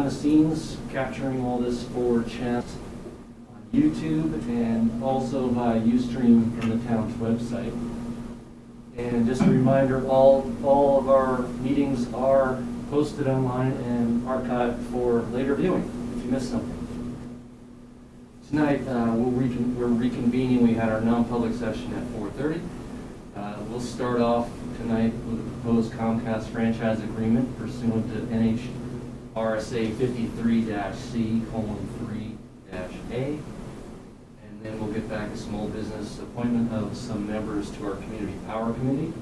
the scenes capturing all this for chat on YouTube and also via Ustream from the town's website. And just a reminder, all of our meetings are posted online and archived for later viewing if you missed something. Tonight we're reconvening. We had our non-public session at 4:30. We'll start off tonight with a proposed Comcast franchise agreement pursuant to NHRSA 53-C:3-A. And then we'll get back to small business appointment of some members to our community power committee.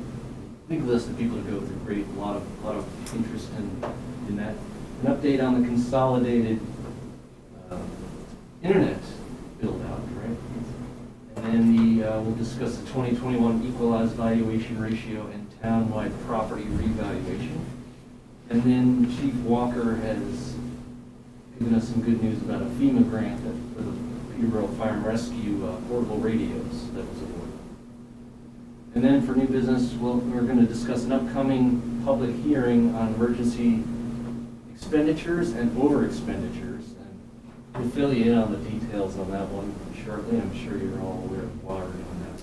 Big list of people to go through. Great, a lot of interest in that. An update on the Consolidated internet build out, right? And then we'll discuss the 2021 Equalized Valuation Ratio and townwide property revaluation. And then Chief Walker has given us some good news about a FEMA grant for the Peterborough Fire and Rescue portable radios that was awarded. And then for new business, we're going to discuss an upcoming public hearing on emergency expenditures and overexpenditures. And we'll fill you in on the details on that one shortly. I'm sure you're all aware of why we're doing that.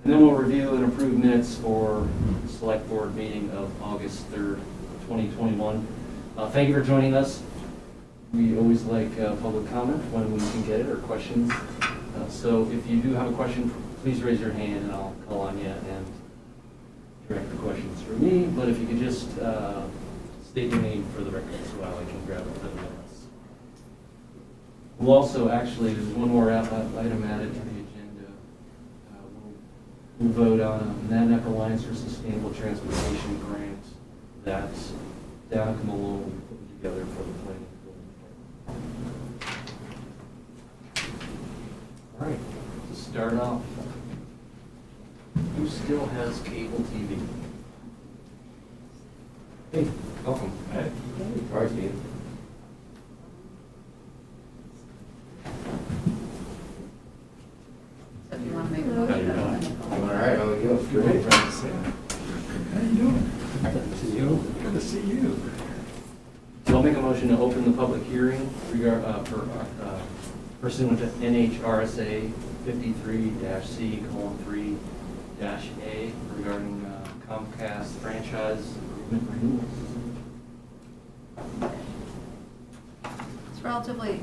And then we'll review and approve minutes for Select Board meeting of August 3rd, 2021. Thank you for joining us. We always like public comment when we can get it, or questions. So if you do have a question, please raise your hand and I'll call on you and direct the questions through me. But if you could just state your name for the record as well, I can grab it for the minutes. We'll also, actually, there's one more item added to the agenda. We'll vote on a NANEC Alliance for Sustainable Transportation grant that Danica Malone will be putting together for the planning. All right, to start off, who still has cable TV? Hey, welcome. Hey. All right, Steve. So if you want to make a How you motion. doing? All right, oh, you look great. How you doing? Good to see you. Good to see you. So I'll make a motion to open the public hearing pursuant to NHRSA 53-C:3-A regarding Comcast franchise agreement renewals. It's relatively,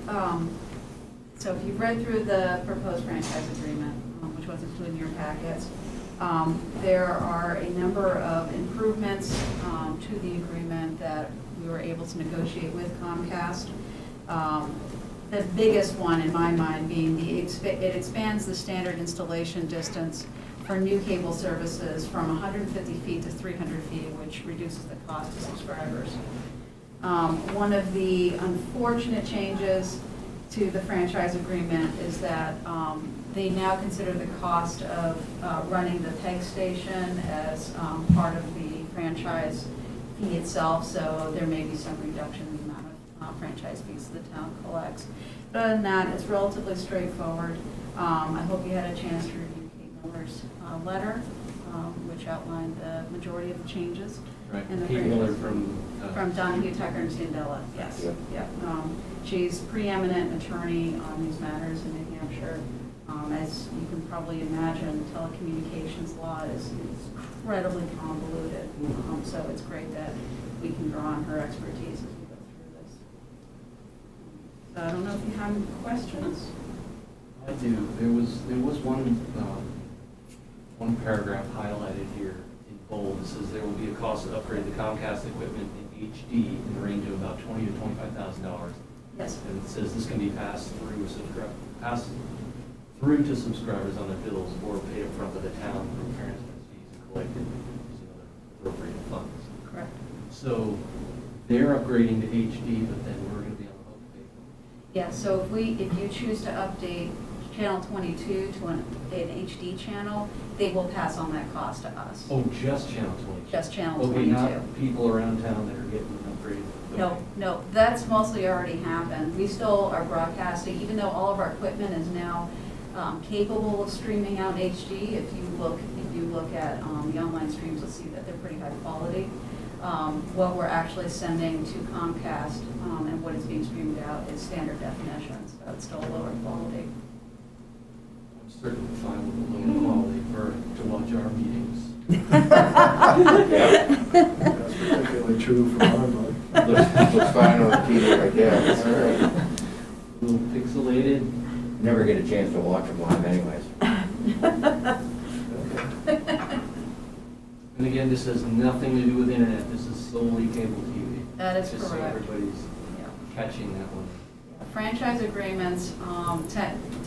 so if you've read through the proposed franchise agreement, which was included in your packets, there are a number of improvements to the agreement that we were able to negotiate with Comcast. The biggest one in my mind being it expands the standard installation distance for new cable services from 150 feet to 300 feet, which reduces the cost to subscribers. One of the unfortunate changes to the franchise agreement is that they now consider the cost of running the PEG station as part of the franchise fee itself, so there may be some reduction in the amount of franchise fees the town collects. But other than that, it's relatively straightforward. I hope you had a chance to review Kate Miller's letter, which outlined the majority of the changes. Right, in the Kate franchise. Miller From Donahue, Tucker, and Sandella, yes. Yep. Yeah. She's preeminent attorney on these matters in New Hampshire. As you can probably imagine, telecommunications law is incredibly convoluted. So it's great that we can draw on her expertise as we go through this. So I don't know if you have any questions. I do. There was one paragraph highlighted here in bold. It says there will be a cost to upgrade the Comcast equipment in HD in the range of about $20,000 to $25,000. Yes. And it says this can be passed through to subscribers on their bills or paid up front by the town through parents' fees and collected using other appropriate funds. Correct. So they're upgrading to HD, but then we're going to be on the hook to pay for it. Yeah, so if you choose to update channel 22 to an HD channel, they will pass on that cost to us. Oh, just channel 22? Just channel okay, 22. Not people around town that are getting upgraded? Okay. No, that's mostly already happened. We still are broadcasting, even though all of our equipment is now capable of streaming out HD. If you look at the online streams, you'll see that they're pretty high quality. What we're actually sending to Comcast and what is being streamed out is standard definition, so it's still lower quality. I'm certainly fine with the lower quality to watch our meetings. That's particularly true for our month. Looks fine on the TV, I guess. All right. A little pixelated. Never get a chance to watch them live anyways. And again, this has nothing to do with internet. This is solely cable TV. That is Just so correct. everybody's Yeah. catching that one. Franchise agreements,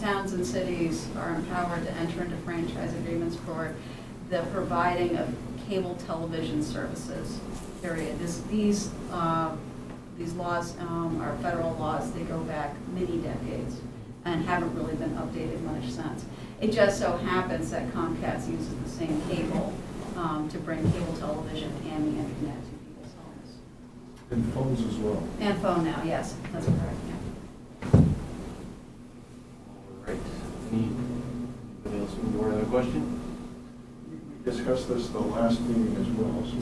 towns and cities are empowered to enter into franchise agreements for the providing of cable television services, period. These laws are federal laws. They go back many decades and haven't really been updated much since. It just so happens that Comcast uses the same cable to bring cable television and the internet to people's homes. And phones as well. And phone now, yes, that's correct, yeah. All right. Anybody else with more other question? We discussed this the last meeting as well, so I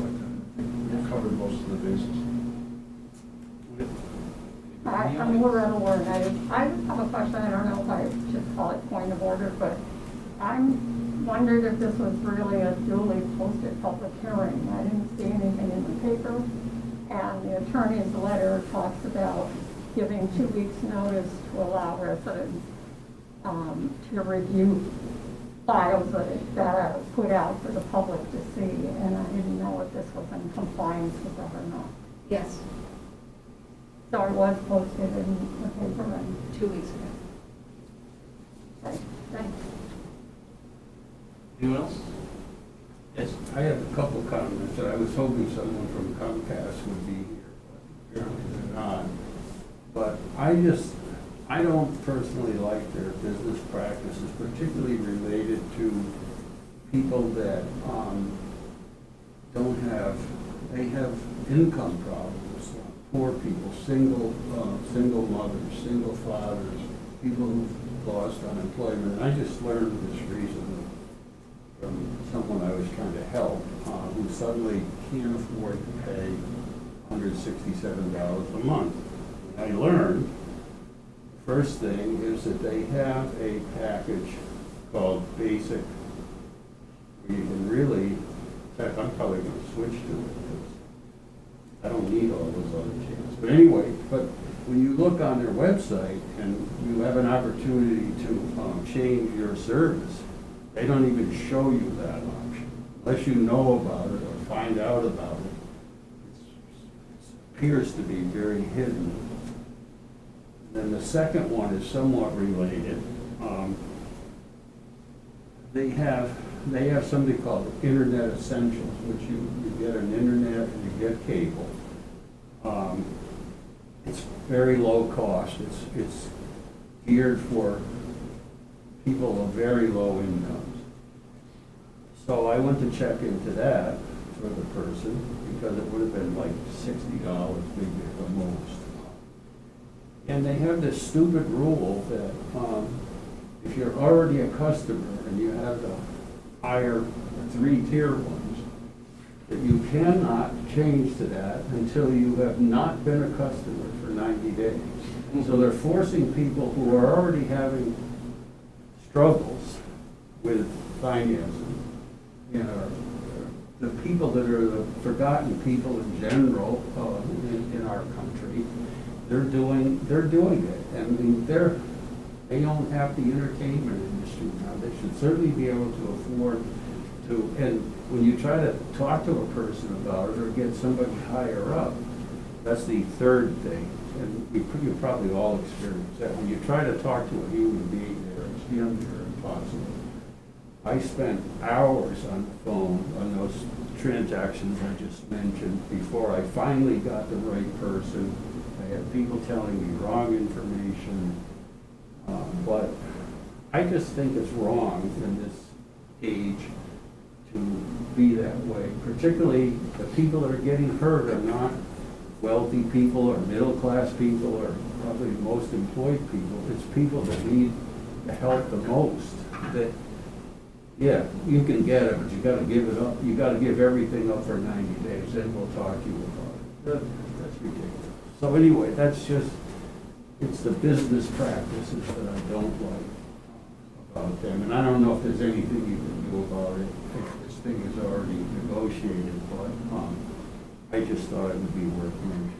think we've covered most of the bases. I'm Loretta Warren. I have a question. I don't know if I should call it point of order, but I'm wondered if this was really a duly posted public hearing. I didn't see anything in the paper, and the attorney's letter talks about giving 2 weeks' notice to allow residents to review files that are put out for the public to see, and I didn't know if this was in compliance with that or not. Yes, So it was posted in the paper and, 2 weeks ago. okay, thanks. Anyone else? Yes. I have a couple comments, and I was hoping someone from Comcast would be here, but apparently they're not. But I don't personally like their business practices, particularly related to people that they have income problems, poor people, single mothers, single fathers, people who've lost unemployment. And I just learned this recently from someone I was trying to help, who suddenly can't afford to pay $167 a month. And I learned, the first thing is that they have a package called Basic, where you can really, in fact, I'm probably going to switch to it, because I don't need all those other changes. But anyway, when you look on their website and you have an opportunity to change your service, they don't even show you that option. Unless you know about it or find out about it, it appears to be very hidden. Then the second one is somewhat related. They have something called Internet Essentials, which you get an internet and you get cable. It's very low cost. It's geared for people of very low incomes. So I went to check into that for the person, because it would have been like $60 maybe at the most. And they have this stupid rule that if you're already a customer and you have the higher 3-tier ones, that you cannot change to that until you have not been a customer for 90 days. So they're forcing people who are already having struggles with financing, you know, the people that are the forgotten people in general in our country, they're doing it. I mean, they own half the entertainment industry now. They should certainly be able to afford to, and when you try to talk to a person about it or get somebody higher up, that's the third thing. And you probably all experience that. When you try to talk to a human being there, it's damn near impossible. I spent hours on the phone on those transactions I just mentioned before I finally got the right person. I had people telling me wrong information. But I just think it's wrong in this age to be that way. Particularly the people that are getting hurt are not wealthy people or middle-class people or probably most employed people. It's people that need the help the most. That Yeah, you can get it, but you gotta give it up, you gotta give everything up for 90 days, then we'll talk to you about it. That's ridiculous. So anyway, that's just, it's the business practices that I don't like about them. And I don't know if there's anything you can do about it, if this thing is already negotiated, but I just thought it would be worth mentioning.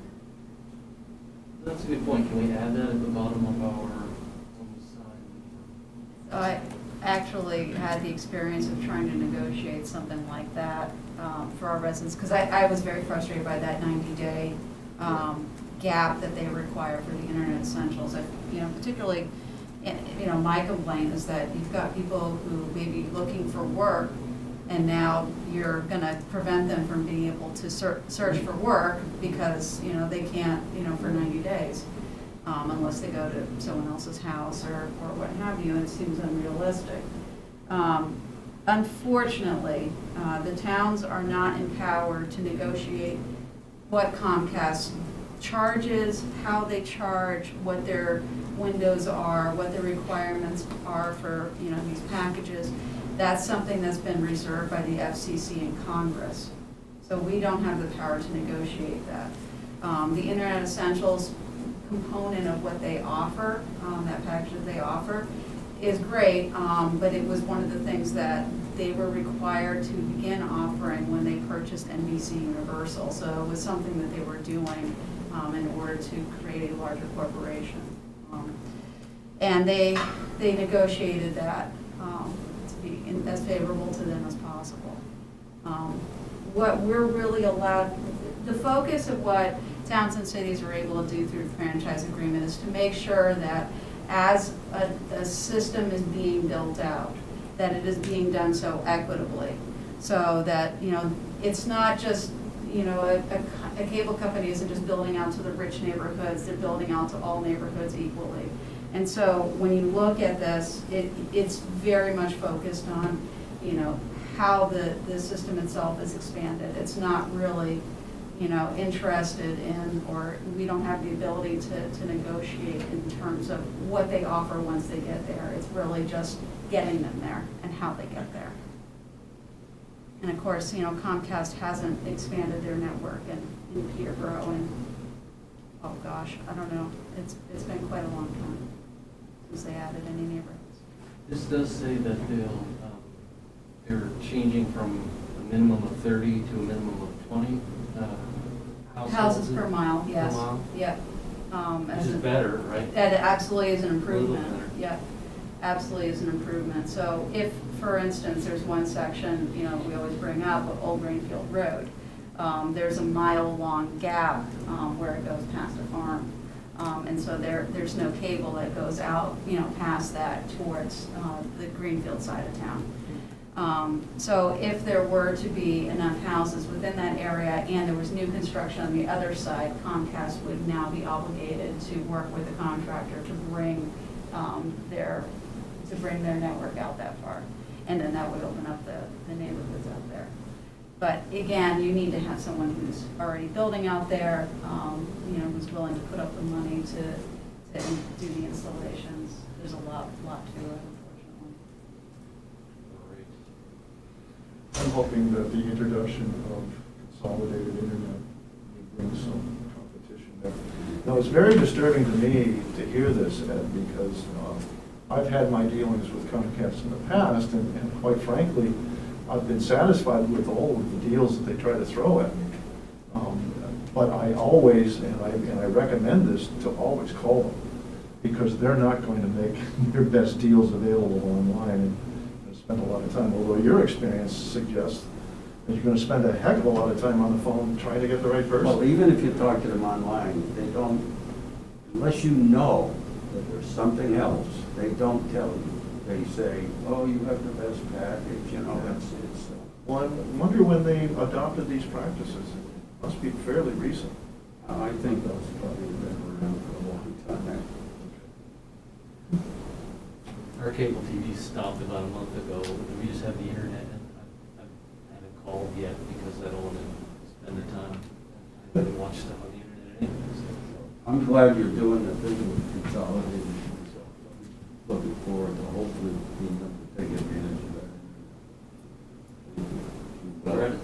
That's a good point. Can we add that at the bottom of our, on the sign? I actually had the experience of trying to negotiate something like that for our residents, because I was very frustrated by that 90-day gap that they require for the internet essentials. Particularly, my complaint is that you've got people who may be looking for work, and now you're going to prevent them from being able to search for work because, they can't, for 90 days. Unless they go to someone else's house or what have you, and it seems unrealistic. Unfortunately, the towns are not empowered to negotiate what Comcast charges, how they charge, what their windows are, what the requirements are for these packages. That's something that's been reserved by the FCC and Congress. So we don't have the power to negotiate that. The Internet Essentials component of what they offer, that package that they offer, is great, but it was one of the things that they were required to begin offering when they purchased NBC Universal. So it was something that they were doing in order to create a larger corporation. And they negotiated that to be as favorable to them as possible. What we're really allowed, the focus of what towns and cities are able to do through the franchise agreement is to make sure that as a system is being built out, that it is being done so equitably, so that it's not just a cable company isn't just building out to the rich neighborhoods; they're building out to all neighborhoods equally. And so when you look at this, it's very much focused on how the system itself is expanded. It's not really interested in, or we don't have the ability to negotiate in terms of what they offer once they get there. It's really just getting them there and how they get there. And of course, Comcast hasn't expanded their network in Peterborough and, oh gosh, I don't know. It's been quite a long time since they added any neighborhoods. This does say that they're changing from a minimum of 30 to a minimum of 20 Houses per mile, yes. Per mile? Yep. Which is better, right? That absolutely is an A little improvement. better. Yep, absolutely is an improvement. So if, for instance, there's one section, we always bring up, of Old Greenfield Road, there's a mile-long gap where it goes past a farm. And so there's no cable that goes out, past that towards the Greenfield side of town. So if there were to be enough houses within that area and there was new construction on the other side, Comcast would now be obligated to work with the contractor to bring their network out that far. And then that would open up the neighborhoods out there. But again, you need to have someone who's already building out there, who's willing to put up the money to do the installations. There's a lot to it, unfortunately. I'm hoping that the introduction of consolidated internet will bring some competition there. Now, it's very disturbing to me to hear this, Ed, because I've had my dealings with Comcast in the past, and quite frankly, I've been satisfied with all of the deals that they try to throw at me. But I always, and I recommend this, to always call them, because they're not going to make their best deals available online and spend a lot of time. Although your experience suggests that you're going to spend a heck of a lot of time on the phone trying to get the right person. Well, even if you talk to them online, they don't, unless you know that there's something else, they don't tell you. They say, oh, you have the best package, it's. Well, I wonder when they adopted these practices. It must be fairly recent. I think those probably have been around for a long time. Our cable TV stopped about a month ago. We just have the internet, and I haven't called yet because I don't want to spend the time. I really watch stuff on the internet anyway. So. I'm glad you're doing the thing with Consolidated. So I'm looking forward to hopefully being able to take advantage of that. Loretta?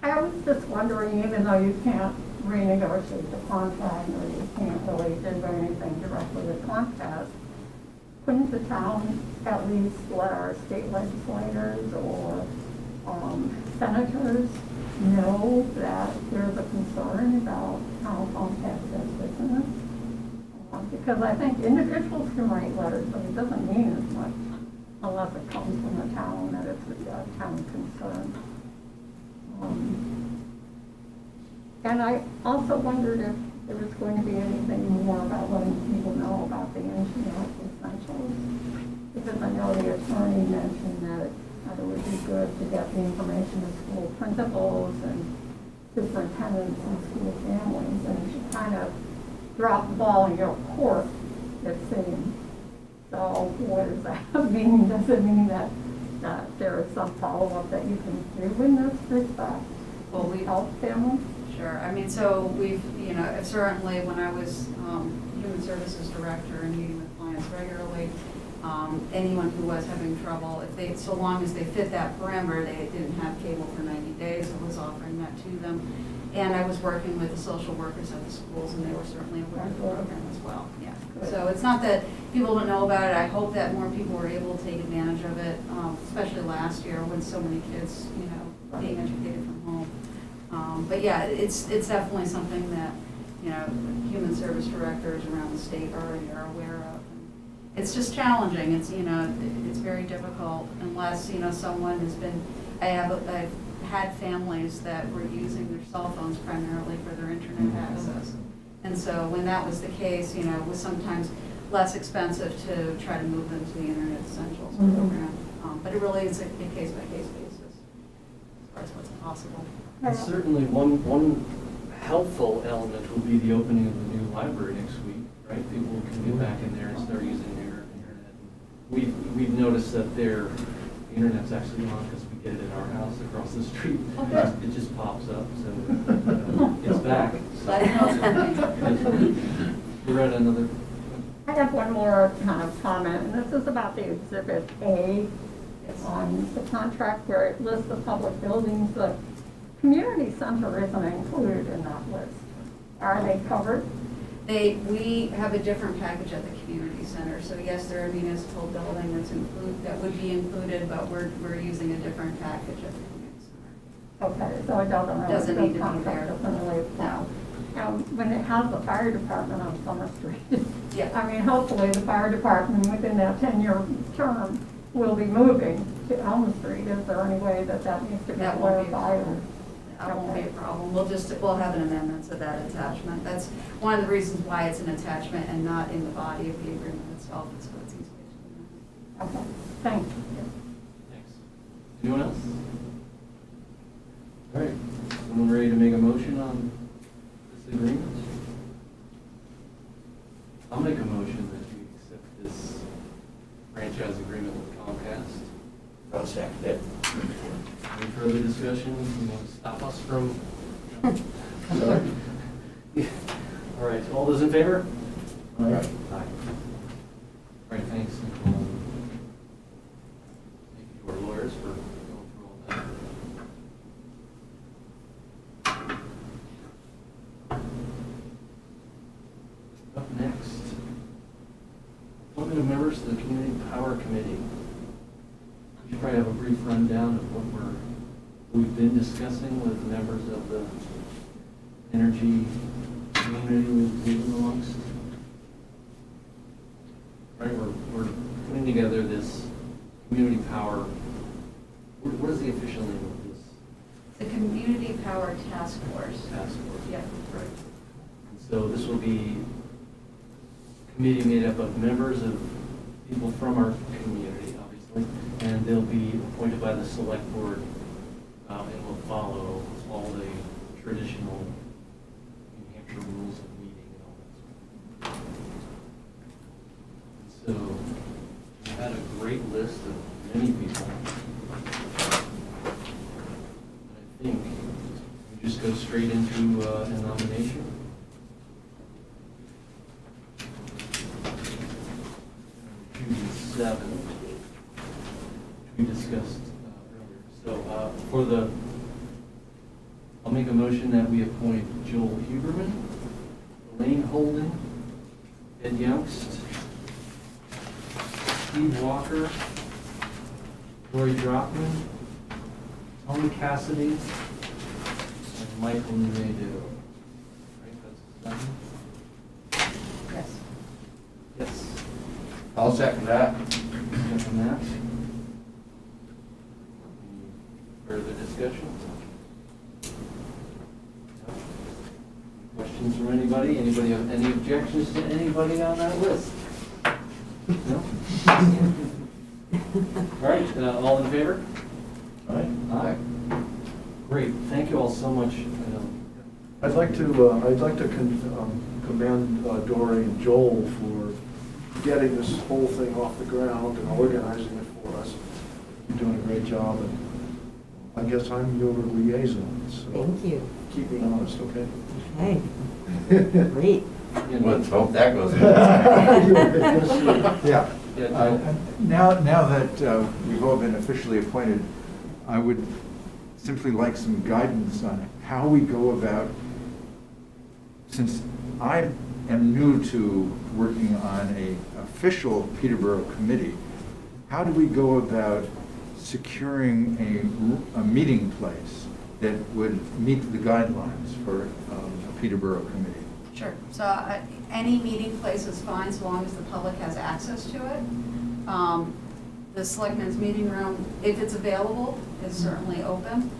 I was just wondering, even though you can't renegotiate the contract or you can't really do anything directly with Comcast, couldn't the town at least let our state legislators or senators know that there's a concern about how Comcast does business? Because I think individuals can write letters, but it doesn't mean as much unless it comes from the town that it's a town concern. And I also wondered if there was going to be anything more about letting people know about the engineering essentials. Because I know the attorney mentioned that it would be good to get the information to school principals and superintendents and school families, and you kind of drop the ball in your court, it seems. So what does that mean? Does it mean that there is some follow-up that you can do in this respect? Well, we help families? Sure. I mean, so we've, certainly when I was Human Services Director and meeting with clients regularly, anyone who was having trouble, so long as they fit that parameter, they didn't have cable for 90 days, I was offering that to them. And I was working with the social workers at the schools, and they were certainly aware of the program as well. Yeah. So it's not that people don't know about it. I hope that more people were able to take advantage of it, especially last year when so many kids, being educated from home. But yeah, it's definitely something that, human service directors around the state already are aware of. It's just challenging. It's, it's very difficult unless, someone has been, I've had families that were using their cell phones primarily for their internet access. And so when that was the case, it was sometimes less expensive to try to move them to the Internet Essentials program. But it really is a case-by-case basis as far as what's possible. And certainly one helpful element will be the opening of the new library next week, right? People can get back in there and start using their internet. We've noticed that their internet's actually on because we get it in our house across the street. Okay. It just pops up, so it's back. Loretta, another? I have one more kind of comment, and this is about the Exhibit A on the contract where it lists the public buildings. The community center isn't included in that list. Are they covered? We have a different package at the community center. So yes, they're a municipal building that would be included, but we're using a different package at the community center. Okay, so it doesn't need to be contract there. doesn't really apply. When it has the fire department on Summer Street, Yeah. I mean, hopefully the fire department within that 10-year term will be moving to Elm Street. Is there any way that needs to be That won't be a clarified? problem. That won't be a problem. We'll have an amendment to that attachment. That's one of the reasons why it's an attachment and not in the body of the agreement itself. It's so it's easy to do. Okay, thanks. Thanks. Anyone else? All right, someone ready to make a motion on this agreement? I'll make a motion that we accept this franchise agreement with Comcast. I'll second it. Any further discussion? You want to stop us from? All right, all those in favor? Aye. Aye. All right, thanks, Nicole. Thank you to our lawyers for going through all that. Up next, appointment of members to the Community Power Committee. We should probably have a brief rundown of what we've been discussing with members of the energy community we've been amongst. Right, we're putting together this community power. What is the official name of this The Community Power Task Force. task force? Yeah. Right. And so this will be a committee made up of members of people from our community, obviously, and they'll be appointed by the select board and will follow all the traditional New Hampshire rules of meeting and all that sort of thing. So we had a great list of many people. I think we just go straight into a nomination. June 7th, which we discussed earlier. So for the make a motion that we appoint Joel Huberman, Elaine Holden, Ed Youngst, Steve Walker, Lori Drockman, Tony Cassidy, and Michael Nuredo. Right, that's seven? Yes. Yes. I'll second that. Second that. Any further discussion? No? Questions from anybody? Anybody have any objections to anybody on that list? No? All right, all in favor? All right? Aye. Great, thank you all so much. I'd like to commend Dory and Joel for getting this whole thing off the ground and organizing it for us. You're doing a great job, and I guess I'm your liaison, so. Thank you. Keep me honest, okay? Okay, great. Let's hope that goes. Yeah. Yeah, Now that we've all been officially appointed, I would simply like some guidance on how we go about, since I am new to working on an official Peterborough committee, how do we go about securing a meeting place that would meet the guidelines for a Peterborough committee? Sure. So any meeting place is fine, so long as the public has access to it. The selectmen's meeting room, if it's available, is certainly open.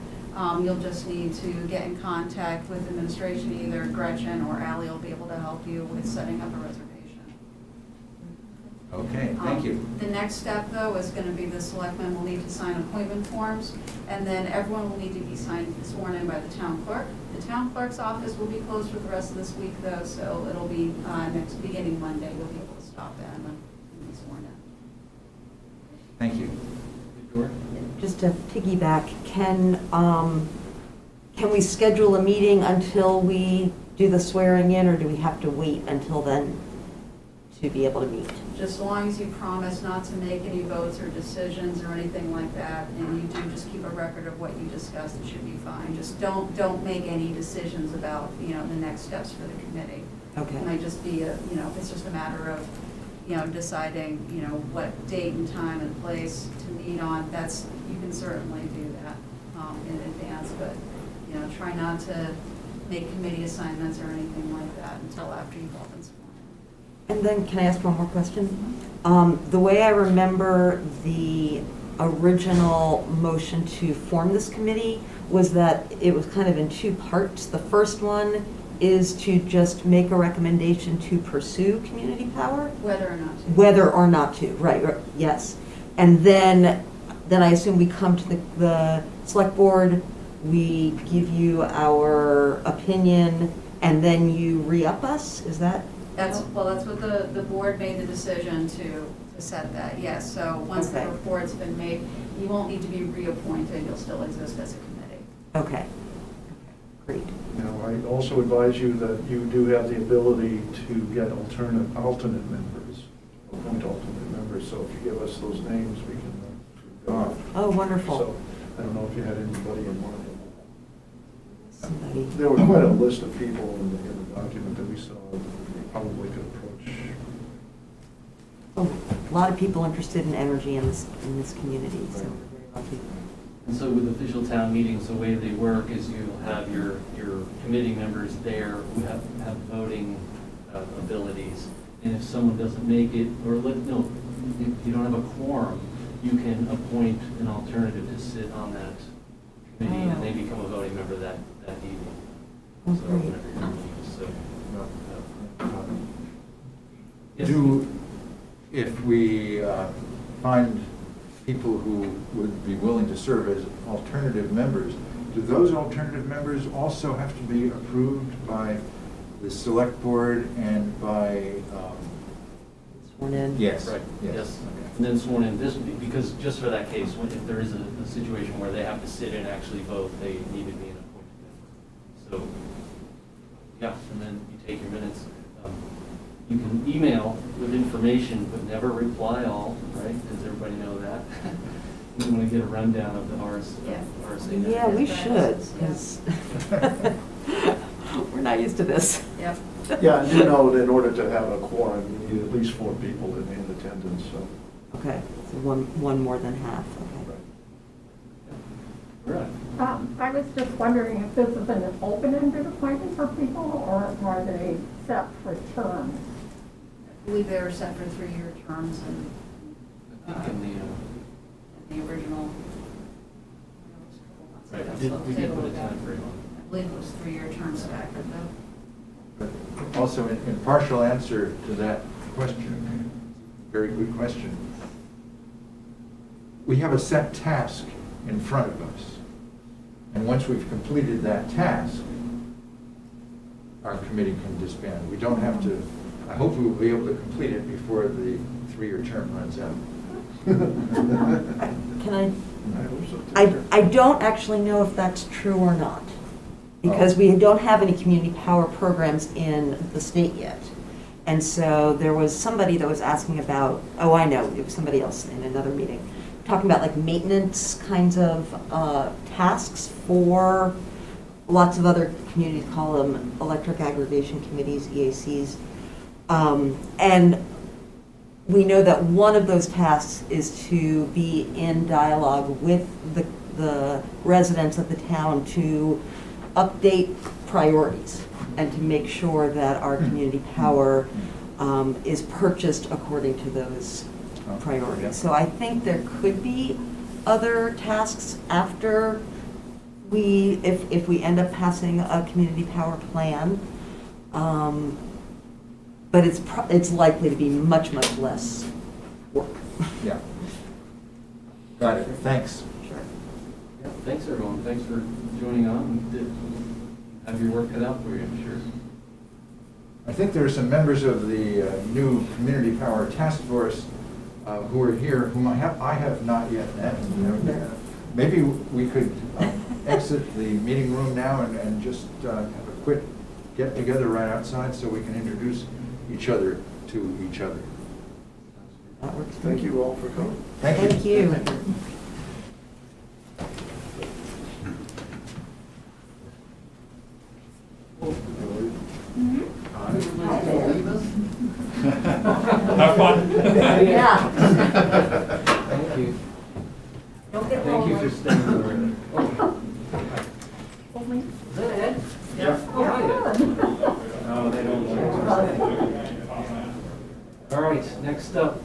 You'll just need to get in contact with administration, either Gretchen or Ally will be able to help you with setting up a reservation. Okay, thank you. The next step, though, is going to be the selectmen will need to sign appointment forms, and then everyone will need to be sworn in by the town clerk. The town clerk's office will be closed for the rest of this week, though, so it'll be beginning Monday. You'll be able to stop in and be sworn in. Thank you. Sure. Just to piggyback, can we schedule a meeting until we do the swearing in, or do we have to wait until then to be able to meet? Just as long as you promise not to make any votes or decisions or anything like that, and you do just keep a record of what you discussed, it should be fine. Just don't make any decisions about, the next steps for the committee. Okay. It might just be if it's just a matter of, deciding, what date and time and place to meet on, you can certainly do that in advance, but, try not to make committee assignments or anything like that until after you've all been sworn in. And then, can I ask one more question? The way I remember the original motion to form this committee was that it was kind of in two parts. The first one is to just make a recommendation to pursue community power? Whether or not to. Whether or not to, right, yes. And then I assume we come to the select board, we give you our opinion, and then you re-up us, is that? That's what the board made the decision to set that, yes. So once the Okay. report's been made, you won't need to be reappointed, you'll still exist as a committee. Okay, great. Now, I also advise you that you do have the ability to get alternate members, appoint alternate members, so if you give us those names, we can go. Oh, wonderful. So, I don't know if you had anybody in mind. Somebody. There was quite a list of people in the document that we saw that we probably could approach. Oh, a lot of people interested in energy in this community, so Right. we're very lucky. And so with official town meetings, the way they work is you'll have your committee members there who have voting abilities. And if someone doesn't make it, if you don't have a quorum, you can appoint an alternative to sit on that committee, and they become a voting member that evening. Oh, So great. whenever you're meeting, so. Yes. If we find people who would be willing to serve as alternative members, do those alternative members also have to be approved by the select board and by? Sworn in? Yes. Right, yes. Okay. And then sworn in, because just for that case, if there is a situation where they have to sit and actually vote, they need to be an appointed member. So, yeah, and then you take your minutes. You can email with information, but never reply all, right? Does everybody know that? We want to get a rundown of the Yeah. RSA. Yeah, we Best should, practices, because we're not used to this. Yep. Yeah, and you know, that in order to have a quorum, you need at least 4 people in attendance, so. Okay, so one more than half, okay. Right. I was just wondering if this is an open-ended appointment for people, or are they set for terms? I believe they were set for 3-year terms and I think in the original. the, right, we did put a time frame on I believe it was 3-year terms staggered though. But also, in partial answer to that question, very good question, we have a set task in front of us. And once we've completed that task, our committee can disband. We don't have to, I hope we will be able to complete it before the 3-year term runs out. Can I, I hope so too. I don't actually know if that's true or not, because we don't have any community power programs in the state yet. And so there was somebody that was asking about, oh, I know, it was somebody else in another meeting, talking about like maintenance kinds of tasks for lots of other communities, call them electric aggregation committees, EACs. And we know that one of those tasks is to be in dialogue with the residents of the town to update priorities and to make sure that our community power is purchased according to those priorities. So I think there could be other tasks after if we end up passing a community power plan. But it's likely to be much, much less work. Yeah. Got it, thanks. Sure. Yeah, thanks everyone, thanks for joining on. You did have your work cut out for you, I'm sure. I think there are some members of the new Community Power Task Force who are here, whom I have not yet met. Maybe we could exit the meeting room now and just have a quick get-together right outside so we can introduce each other to each other. That works. Thank you all for coming. Thank you. Thank you. Have fun. Yeah. Thank you. Don't get Thank you for staying over. Oh, Only- is that Ed? Yeah. Oh, hi, Ed. Oh, they don't like it. All right, next up,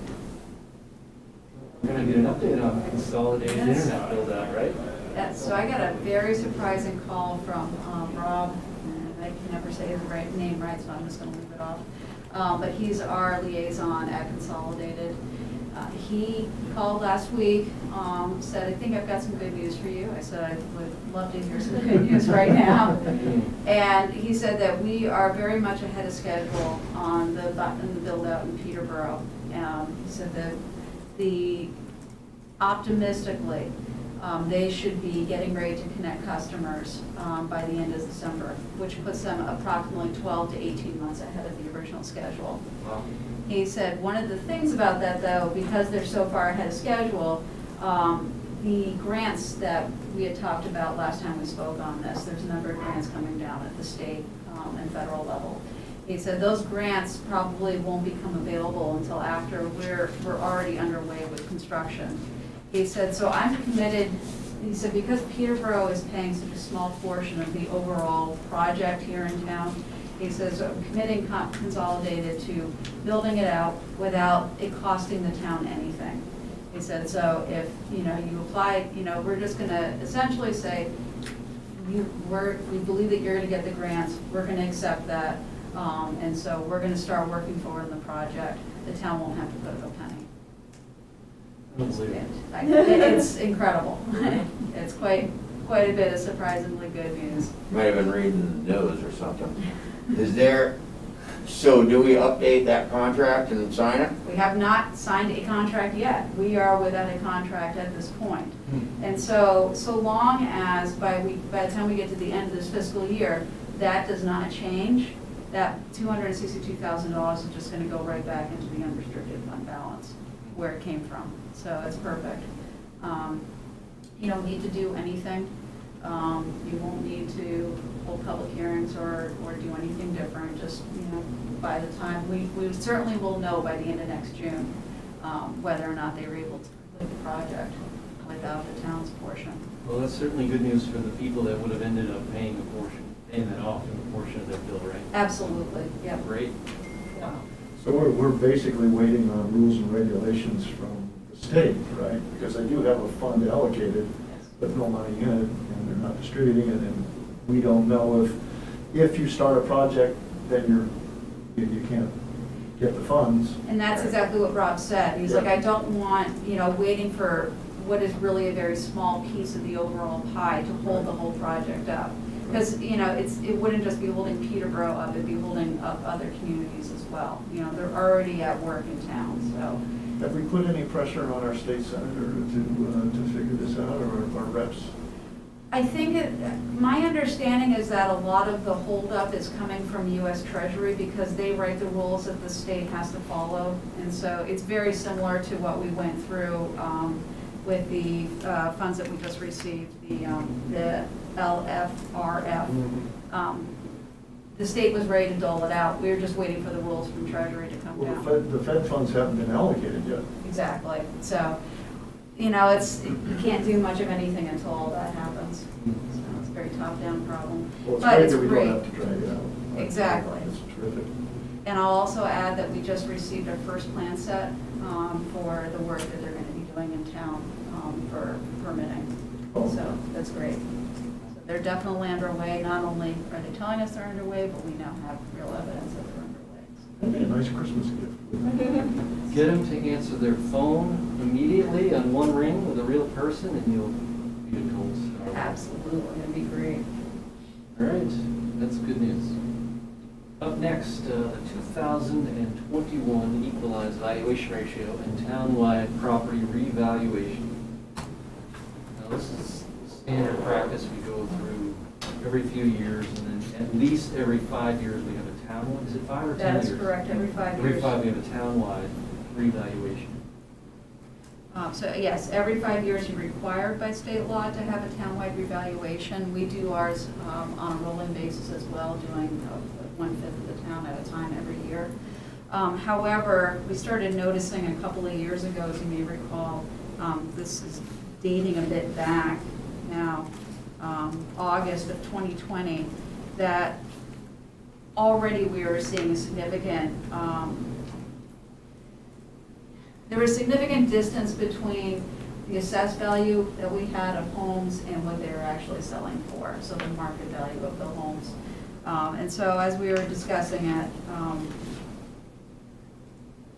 we're gonna get an update on Consolidated Internet build-out, right? Yeah, so I got a very surprising call from Rob, and I can never say his name right, so I'm just gonna leave it off. But he's our liaison at Consolidated. He called last week, said, I think I've got some good news for you. I said, I would love to hear some good news right now. And he said that we are very much ahead of schedule on the build-out in Peterborough. He said that optimistically, they should be getting ready to connect customers by the end of December, which puts them approximately 12 to 18 months ahead of the original schedule. Wow. He said one of the things about that, though, because they're so far ahead of schedule, the grants that we had talked about last time we spoke on this, there's a number of grants coming down at the state and federal level. He said those grants probably won't become available until after we're already underway with construction. He said, so I'm committed, he said, because Peterborough is paying such a small portion of the overall project here in town, he says, so I'm committing Consolidated to building it out without it costing the town anything. He said, so if, you apply, we're just gonna essentially say, we believe that you're gonna get the grants, we're gonna accept that, and so we're gonna start working forward in the project. The town won't have to put up a penny. It's incredible. It's quite a bit of surprisingly good news. Might have been reading the news or something. So do we update that contract and sign it? We have not signed a contract yet. We are without a contract at this point. And so long as by the time we get to the end of this fiscal year, that does not change, that $262,000 is just going to go right back into the unrestricted fund balance where it came from. So it's perfect. You don't need to do anything. You won't need to hold public hearings or do anything different, just, by the time, we certainly will know by the end of next June, whether or not they were able to complete the project without the town's portion. Well, that's certainly good news for the people that would have ended up paying that off in a portion of their bill, right? Absolutely, yeah. Great. Yeah. So we're basically waiting on rules and regulations from the state, right? Because they do have a fund allocated, but no money in it, and they're not distributing it, and we don't know if you start a project, then you can't get the funds. And that's exactly what Rob said. He's like, I don't want, waiting for what is really a very small piece of the overall pie to hold the whole project up. Because, it wouldn't just be holding Peterborough up, it'd be holding up other communities as well. They're already at work in town, so. Have we put any pressure on our state senator to figure this out, or our reps? I think my understanding is that a lot of the holdup is coming from US Treasury because they write the rules that the state has to follow. And so it's very similar to what we went through with the funds that we just received, the LFRF. The state was ready to dole it out. We were just waiting for the rules from Treasury to come Well, down. the Fed funds haven't been allocated yet. Exactly. So, you can't do much of anything until all that happens. So it's a very top-down problem. Well, it's But great it's that we great. don't have to drag it out. Exactly. It's terrific. And I'll also add that we just received our first plan set for the work that they're going to be doing in town for permitting. Oh. So that's great. So they're definitely underway. Not only are they telling us they're underway, but we now have real evidence that they're underway. That'd be a nice Christmas gift. Get them to answer their phone immediately on one ring with a real person, and you'll be a gold star. Absolutely, it'd be great. All right, that's good news. Up next, the 2021 Equalized Valuation Ratio and Townwide Property Revaluation. Now, this is standard practice we go through every few years, and then at least every 5 years we have a townwide. Is it 5 or 10 That years? is correct, every 5 years. Every 5 we have a townwide revaluation. So yes, every 5 years you're required by state law to have a townwide revaluation. We do ours on a rolling basis as well, doing 1/5 of the town at a time every year. However, we started noticing a couple of years ago, as you may recall, this is dating a bit back now, August of 2020, that already we were seeing a significant there was significant distance between the assessed value that we had of homes and what they were actually selling for, so the market value of the homes. And so as we were discussing it,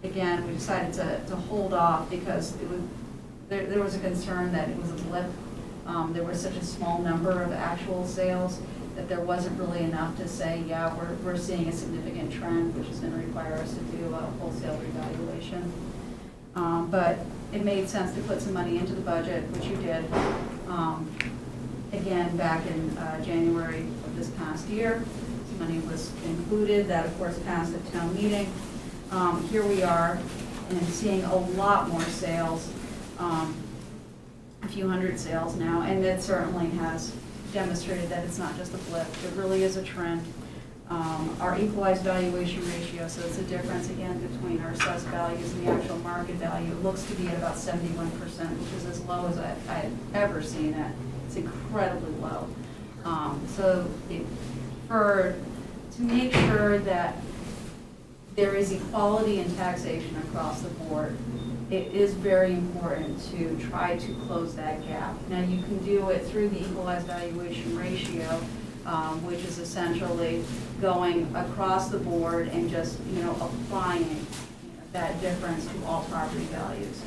again, we decided to hold off because there was a concern that it was a blip. There was such a small number of actual sales that there wasn't really enough to say, yeah, we're seeing a significant trend, which is going to require us to do a wholesale revaluation. But it made sense to put some money into the budget, which you did, again, back in January of this past year. Some money was included. That, of course, passed at town meeting. Here we are, and seeing a lot more sales, a few hundred sales now, and that certainly has demonstrated that it's not just a blip. It really is a trend. Our equalized valuation ratio, so it's a difference again between our assessed values and the actual market value, looks to be at about 71%, which is as low as I've ever seen it. It's incredibly low. To make sure that there is equality in taxation across the board, it is very important to try to close that gap. Now, you can do it through the equalized valuation ratio, which is essentially going across the board and just, applying that difference to all property values.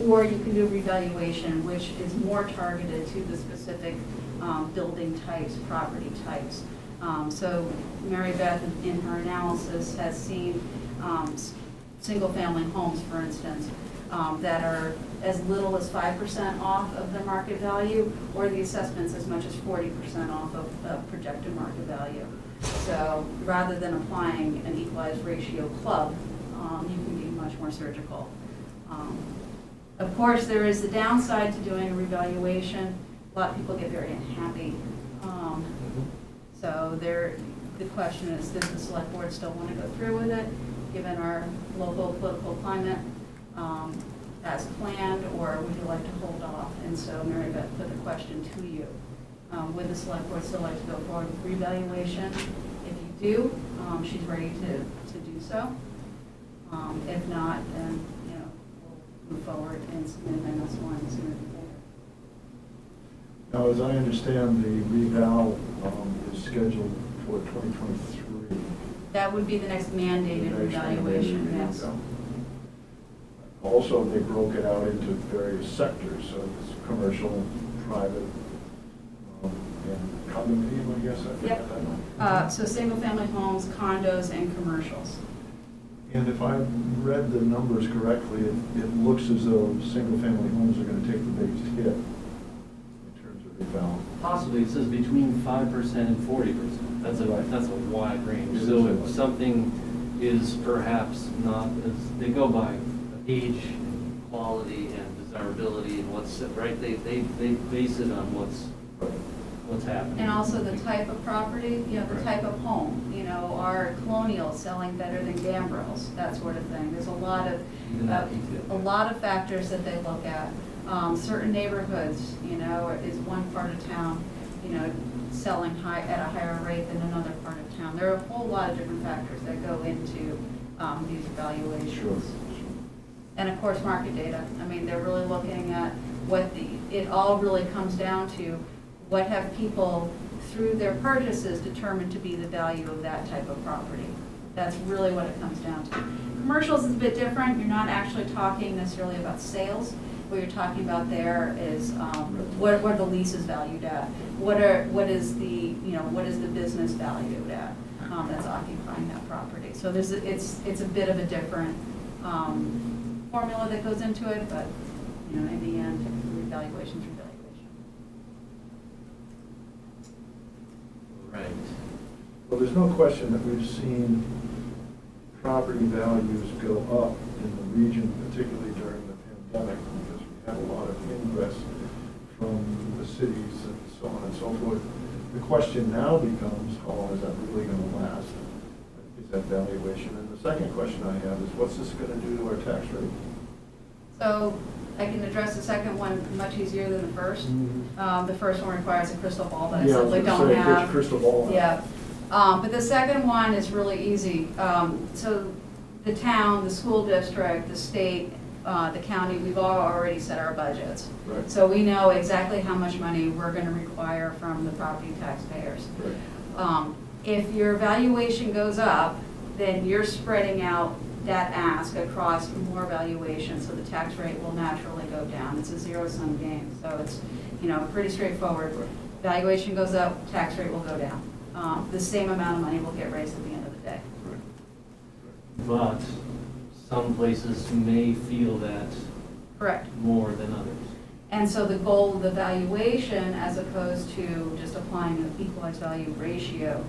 Or you can do revaluation, which is more targeted to the specific building types, property types. So Mary Beth, in her analysis, has seen single-family homes, for instance, that are as little as 5% off of the market value, or the assessments as much as 40% off of the projected market value. So rather than applying an equalized ratio club, you can be much more surgical. Of course, there is the downside to doing a revaluation. A lot of people get very unhappy. So the question is, does the select board still want to go through with it, given our local political climate as planned, or would you like to hold off? And so Mary Beth put the question to you. Would the select board still like to go forward with revaluation? If you do, she's ready to do so. If not, then, you know, we'll move forward and submit an MS1 sooner than later. Now, as I understand, the reval is scheduled for 2023. That would be the next mandated revaluation, yes. Also, they broke it out into various sectors, so it's commercial, private, and condominium, I guess, I forget Yep. that one. So single-family homes, condos, and commercials. And if I read the numbers correctly, it looks as though single-family homes are gonna take the biggest hit in terms of reval. Possibly, it says between 5% and 40%. That's a wide range. So if something is perhaps not, as they go by age, quality, and desirability, and what's, right, they base it on what's happening. And also the type of property, you know, the Right. type of home, you know, are colonials selling better than gambrels, that sort of thing. There's a lot of, Even that detail. a lot of factors that they look at. Certain neighborhoods, you know, is one part of town, you know, selling at a higher rate than another part of town. There are a whole lot of different factors that go into these evaluations. Sure. And of course, market data. I mean, they're really looking at it all really comes down to what have people, through their purchases, determined to be the value of that type of property. That's really what it comes down to. Commercials is a bit different. You're not actually talking necessarily about sales. What you're talking about there is what are the leases valued at? What is the business valued at that's occupying that property? So it's a bit of a different formula that goes into it, but you know, in the end, revaluation is revaluation. Right. Well, there's no question that we've seen property values go up in the region, particularly during the pandemic, because we had a lot of ingress from the cities and so on and so forth. The question now becomes, how long is that really going to last? Is that valuation? And the second question I have is, what's this going to do to our tax rate? So I can address the second one much easier than the first. The first one requires a crystal ball that I Yeah, I was simply gonna don't say, get your have. crystal ball out. Yeah. But the second one is really easy. So the town, the school district, the state, the county, we've all already set our budgets. Right. So we know exactly how much money we're going to require from the property taxpayers. Right. If your valuation goes up, then you're spreading out that ask across more valuation, so the tax rate will naturally go down. It's a zero-sum game, so it's, you know, pretty straightforward. Valuation goes up, tax rate will go down. The same amount of money will get raised at the end of the day. But some places may feel that Correct. more than others. And so the goal of the valuation, as opposed to just applying an equalized value ratio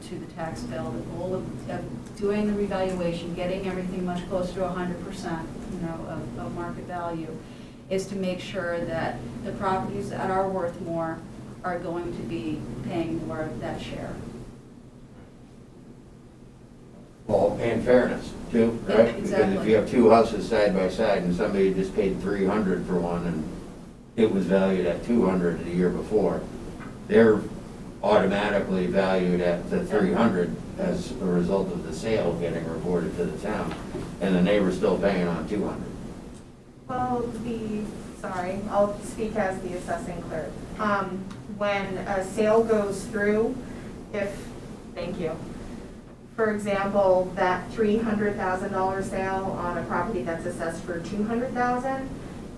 to the tax bill, the goal of doing the revaluation, getting everything much closer to 100%, you know, of market value, is to make sure that the properties that are worth more are going to be paying more of that share. Well, and fairness too, Yeah, right? Because exactly. if you have two houses side by side and somebody just paid $300 for one and it was valued at $200 the year before, they're automatically valued at the $300 as a result of the sale getting reported to the town, and the neighbor's still paying on $200. Well, I'll speak as the assessing clerk. When a sale goes through, thank you. For example, that $300,000 sale on a property that's assessed for $200,000,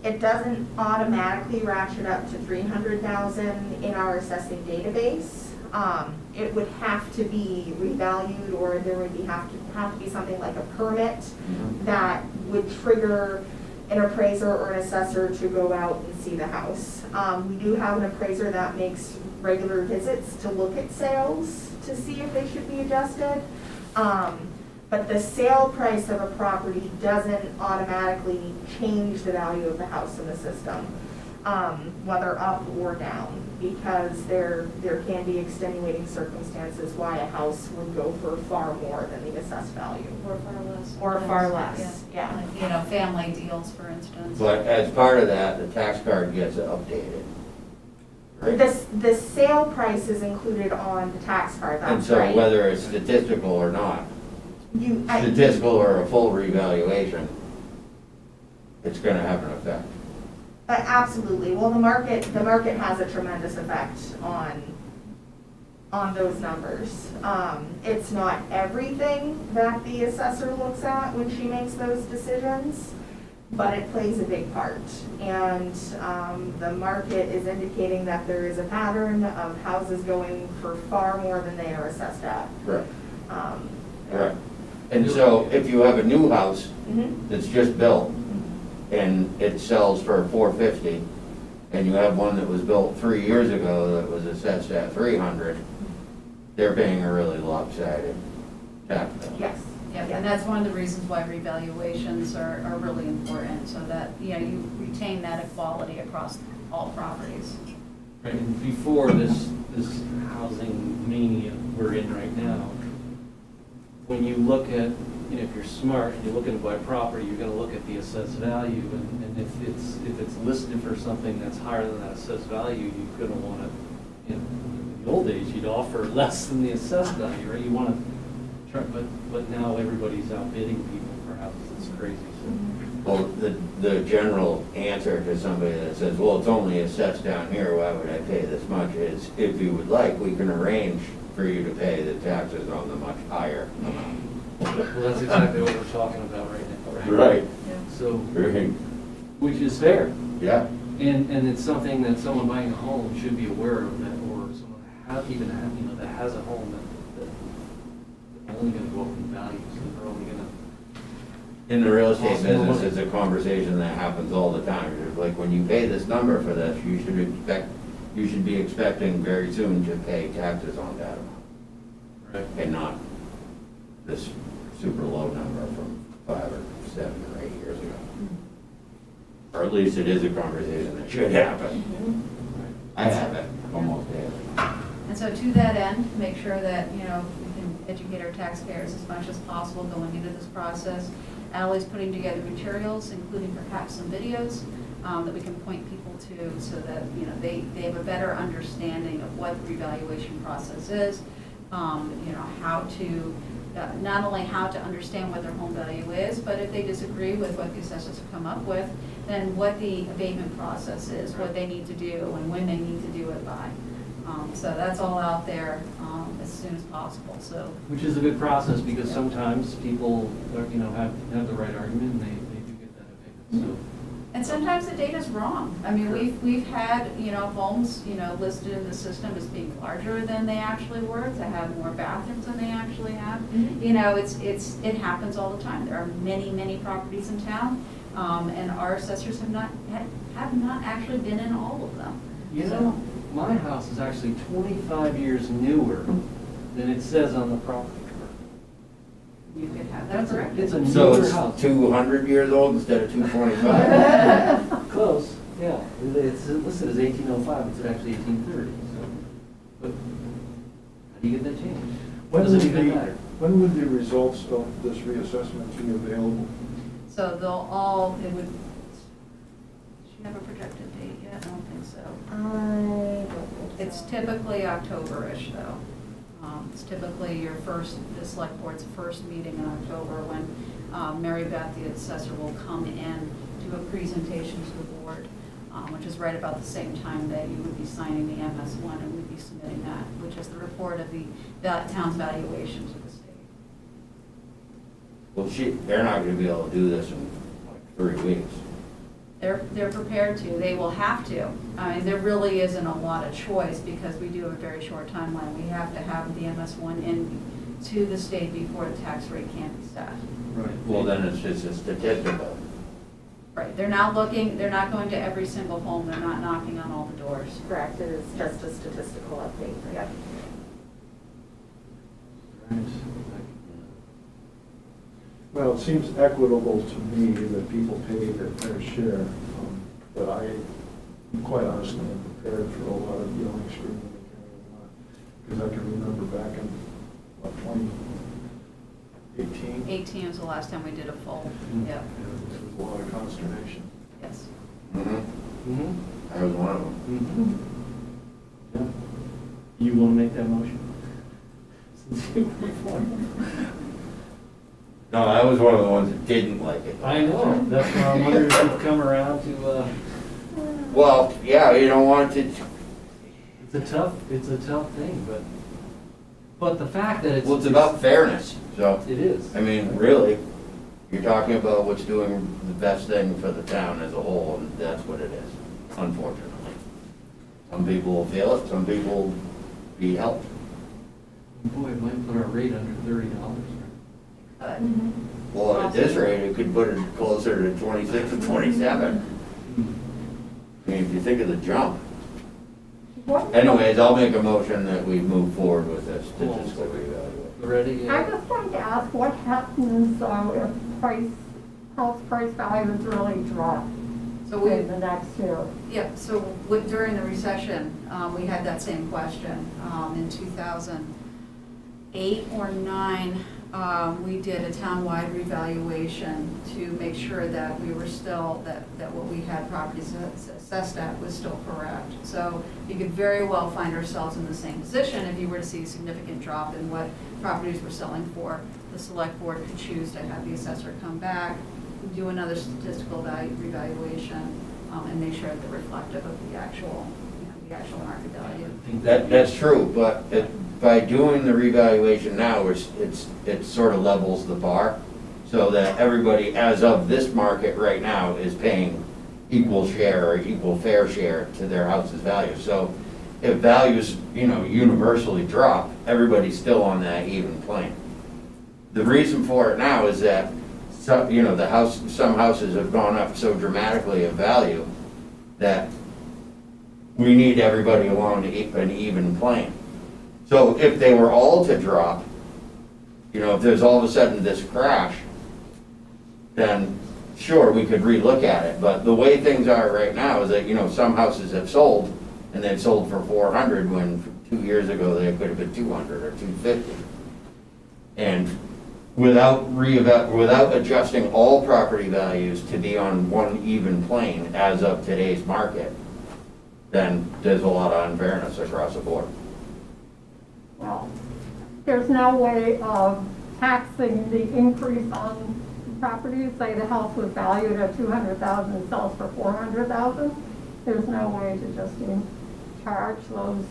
it doesn't automatically ratchet up to $300,000 in our assessing database. It would have to be revalued, or there would have to be something like a permit that would trigger an appraiser or an assessor to go out and see the house. We do have an appraiser that makes regular visits to look at sales to see if they should be adjusted. But the sale price of a property doesn't automatically change the value of the house in the system, whether up or down, because there can be extenuating circumstances why a house would go for far more than the assessed value. Or far less. Or far less, yeah. Like, you know, family deals, for instance. But as part of that, the tax card gets updated. Right? The sale price is included on the tax card, And that's so right. whether it's statistical or not, statistical or a full revaluation, it's gonna have an effect. Absolutely. Well, the market has a tremendous effect on those numbers. It's not everything that the assessor looks at when she makes those decisions, but it plays a big part. And the market is indicating that there is a pattern of houses going for far more than they are assessed at. Correct. Correct. And so if you have a new house Mhm. that's just built and it sells for $450, and you have one that was built 3 years ago that was assessed at $300, they're paying a really lopsided tax bill. Yes. Yeah, and that's one of the reasons why revaluations are really important, so that, you know, you retain that equality across all properties. Right, and before this housing mania we're in right now, when you look at, you know, if you're smart and you're looking to buy property, you're gonna look at the assessed value, and if it's listed for something that's higher than that assessed value, you're gonna wanna, you know, in the old days, you'd offer less than the assessed value, right? You wanna try, but now everybody's outbidding people, perhaps, it's crazy, so. Well, the general answer to somebody that says, well, it's only assessed down here, why would I pay this much, is if you would like, we can arrange for you to pay the taxes on the much higher amount. Well, that's exactly what we're talking about right now. Right. So, Right. which is fair, Yeah. and it's something that someone buying a home should be aware of, that, or someone that has a home that only gonna go up in value, so they're only gonna. In the real estate business, it's a conversation that happens all the time. It's like, when you pay this number for this, you should be expecting very soon to pay taxes on that amount, Right. and not this super low number from 5 or 7 or 8 years ago. Or at least it is a conversation that should happen. I have it almost daily. And so to that end, make sure that, you know, we can educate our taxpayers as much as possible going into this process. Ally's putting together materials, including perhaps some videos, that we can point people to, so that, you know, they have a better understanding of what the revaluation process is, you know, how to, not only how to understand what their home value is, but if they disagree with what the assessors have come up with, then what the abatement process is, what they need to do, and when they need to do it by. So that's all out there as soon as possible, so. Which is a good process, because sometimes people, you know, have the right argument, and they do get that opinion, so. And sometimes the data's wrong. I mean, we've had, you know, homes, you know, listed in the system as being larger than they actually were, to have more bathrooms than they actually have. Mhm. You know, it happens all the time. There are many properties in town, and our assessors have not actually been in all of them. You So- know, my house is actually 25 years newer than it says on the property card. You could have that corrected. It's a So newer it's house. 200 years old instead of 225? Close, yeah. It's listed as 1805, it's actually 1830, so. But how do you get that changed? When Does would it even the, matter? when would the results of this reassessment be available? So it would, does she have a projected date yet? I don't think so. I don't think It's so. typically October-ish, though. It's typically the select board's first meeting in October, when Mary Beth, the assessor, will come in, do a presentation to the board, which is right about the same time that you would be signing the MS1 and we'd be submitting that, which is the report of the town's valuation to the state. Well, they're not gonna be able to do this in like 3 weeks. They're prepared to, they will have to. I mean, there really isn't a lot of choice, because we do have a very short timeline. We have to have the MS1 in to the state before the tax rate can be set. Right. Well, then it's just a statistical. Right, they're not going to every single home, they're not knocking on all the doors. Correct, it is just a statistical update, yep. Right. Well, it seems equitable to me that people pay their fair share, but I'm quite honestly am prepared for a lot of yelling, screaming, and carrying on. Because I can remember back in, what, 2018? 18 was the last time we did a full, yeah, There was a lot of consternation. yes. Mm-hmm. I was one of them. Mm-hmm. Yeah. You want to make that motion? Since you were before. No, I was one of the ones that didn't like it. I know, that's why I'm wondering if you've come around to, Well, yeah, you don't want to, it's a tough thing, but the fact that it's. well, it's about fairness, so. It is. I mean, really, you're talking about what's doing the best thing for the town as a whole, and that's what it is, unfortunately. Some people will feel it, some people will be helped. Boy, it might put our rate under $30, right? But, Well, at this rate, it could put it closer to 26 or 27. I mean, if you think of the jump. What- Anyways, I'll make a motion that we move forward with this statistical reevaluation. Ready? I just wanted to ask, what happens if house price values really drop So we, in the next year? yeah, so during the recession, we had that same question. In 2008 or 9, we did a townwide revaluation to make sure that we were still, that what we had properties assessed at was still correct. So you could very well find ourselves in the same position if you were to see a significant drop in what properties were selling for. The select board could choose to have the assessor come back, do another statistical revaluation, and make sure that they're reflective of the actual, the actual market value. That's true, but by doing the revaluation now, it sort of levels the bar so that everybody, as of this market right now, is paying equal share or equal fair share to their house's value. So if values, universally drop, everybody's still on that even plane. The reason for it now is that some houses have gone up so dramatically in value that we need everybody along an even plane. So if they were all to drop, if there's all of a sudden this crash, then sure, we could relook at it. But the way things are right now is that, some houses have sold, and they've sold for 400 when 2 years ago they could have been 200 or 250. And without adjusting all property values to be on one even plane as of today's market, then there's a lot of unfairness across the board. Well, there's no way of taxing the increase on properties. Say the house was valued at 200,000 and sells for 400,000. There's no way to just charge those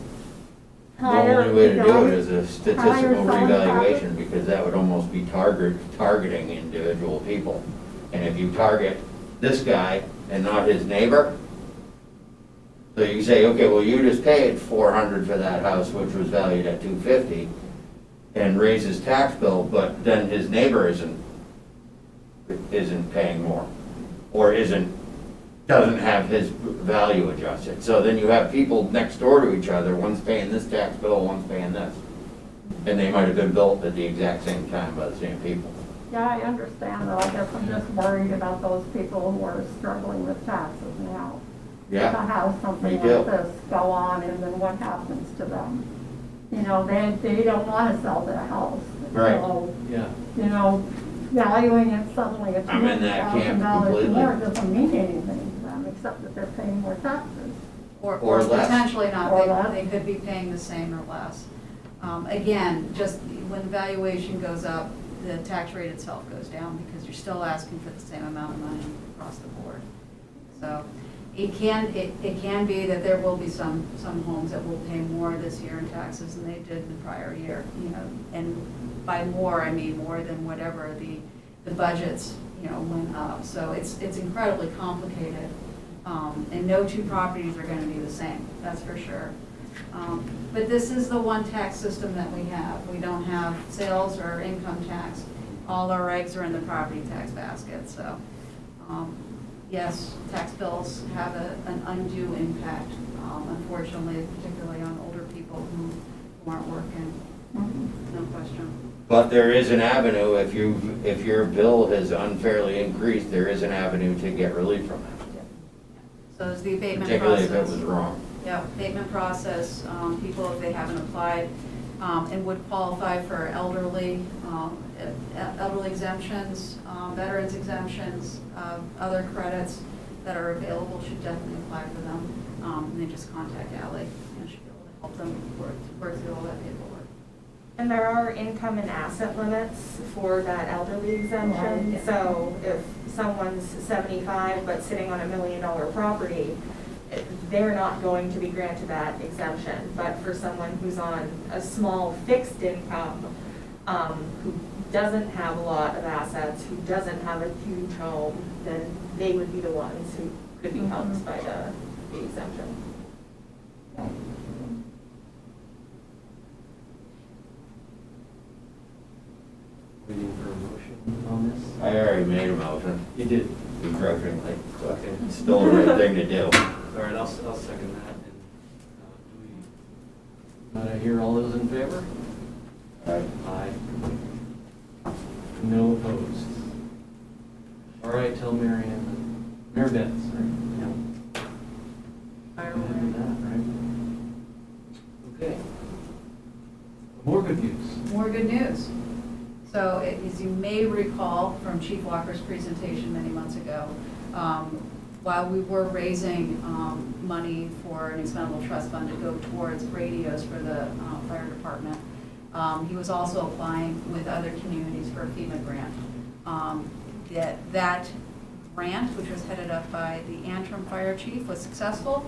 The higher. only way to do it is a statistical higher selling revaluation, because that would almost be targeting individual people. And if you target this guy and not his neighbor, so you say, okay, well, you just paid 400 for that house, which was valued at 250, and raise his tax bill, but then his neighbor isn't paying more, or doesn't have his value adjusted. So then you have people next door to each other, one's paying this tax bill, one's paying this. And they might have been built at the exact same time by the same people. Yeah, I understand, though. I guess I'm just worried about those people who are struggling with taxes now. Yeah, To have something me too. like this go on, and then what happens to them? They don't want to sell their house. Right. So, Yeah. valuing it suddenly at I'm in that camp $200,000 completely. more doesn't mean anything to them, except that they're paying more taxes. Or less. potentially not, Or less. they could be paying the same or less. Again, just when the valuation goes up, the tax rate itself goes down because you're still asking for the same amount of money across the board. So it can be that there will be some homes that will pay more this year in taxes than they did in the prior year, and by more, I mean more than whatever the budgets, went up. So it's incredibly complicated. And no two properties are gonna be the same, that's for sure. But this is the one tax system that we have. We don't have sales or income tax. All our eggs are in the property tax basket, so, yes, tax bills have an undue impact, unfortunately, particularly on older people who aren't working, no question. But there is an avenue, if your bill has unfairly increased, there is an avenue to get relief from it, So there's the abatement particularly if it process. was wrong. Yeah, abatement process, people, if they haven't applied, and would qualify for elderly exemptions, veterans exemptions, other credits that are available, should definitely apply for them. And they just contact Ally, and she'll be able to help them work through all that paperwork. And there are income and asset limits for that elderly exemption. Right. So if someone's 75 but sitting on $1 million property, they're not going to be granted that exemption. But for someone who's on a small fixed income, who doesn't have a lot of assets, who doesn't have a huge home, then they would be the ones who could be helped by the exemption. Waiting for a motion on this? I already made a motion, You did. begrudgingly, but Okay. it's still the right thing to do. All right, I'll second that. And do I hear all those in favor? Aye. No opposed. All right, tell Mary Beth, sorry. Yeah. Fire Go ahead away. with that, right? Okay. More good news. More good news. So as you may recall from Chief Walker's presentation many months ago, while we were raising money for an expendable trust fund to go towards radios for the fire department, he was also applying with other communities for a FEMA grant. That grant, which was headed up by the Antrim Fire Chief, was successful.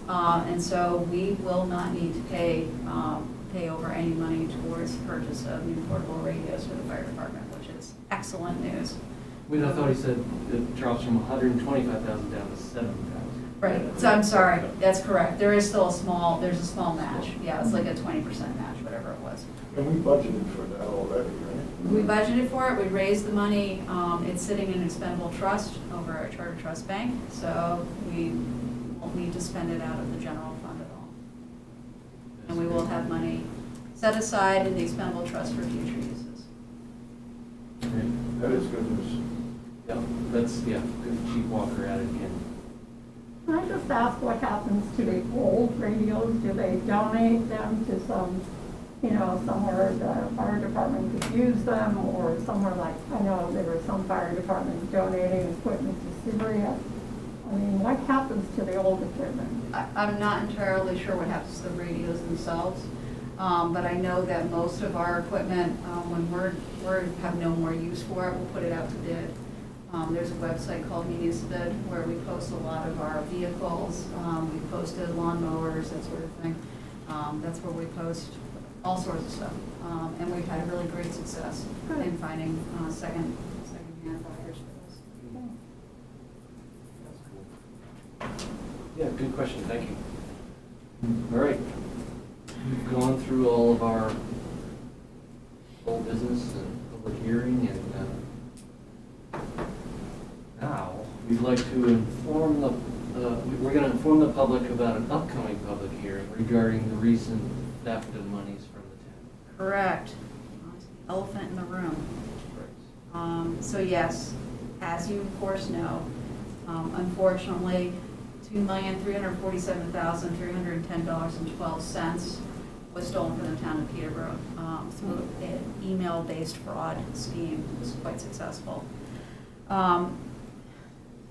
And so we will not need to pay over any money towards the purchase of new portable radios for the fire department, which is excellent news. Wait, I thought he said it drops from 125,000 down to 7,000. Right, so I'm sorry, that's correct. There is still there's a small match. Yeah, it's like a 20% match, whatever it was. And we budgeted for that already, right? We budgeted for it, we raised the money, it's sitting in an expendable trust over at Charter Trust Bank, so we won't need to spend it out of the general fund at all. And we will have money set aside in the expendable trust for future uses. Great. That is good news. Yeah, that's, good. Chief Walker added in. Can I just ask what happens to the old radios? Do they donate them to some, somewhere the fire department could use them, or somewhere like, I know there were some fire departments donating equipment to Syria. I mean, what happens to the old equipment? I'm not entirely sure what happens to the radios themselves, but I know that most of our equipment, when we have no more use for it, we'll put it out to bid. There's a website called Municipid where we post a lot of our vehicles. We posted lawnmowers, that sort of thing. That's where we post all sorts of stuff. And we've had really great success in finding second-hand buyers for this. Yeah, good question, thank you. All right, we've gone through all of our whole business and public hearing, and now we'd like to inform we're going to inform the public about an upcoming public hearing regarding the recent theft of monies from the town. Correct. Elephant in the room. So yes, as you of course know, unfortunately, $2,347,310.12 was stolen from the town of Peterborough through an email-based fraud scheme. It was quite successful.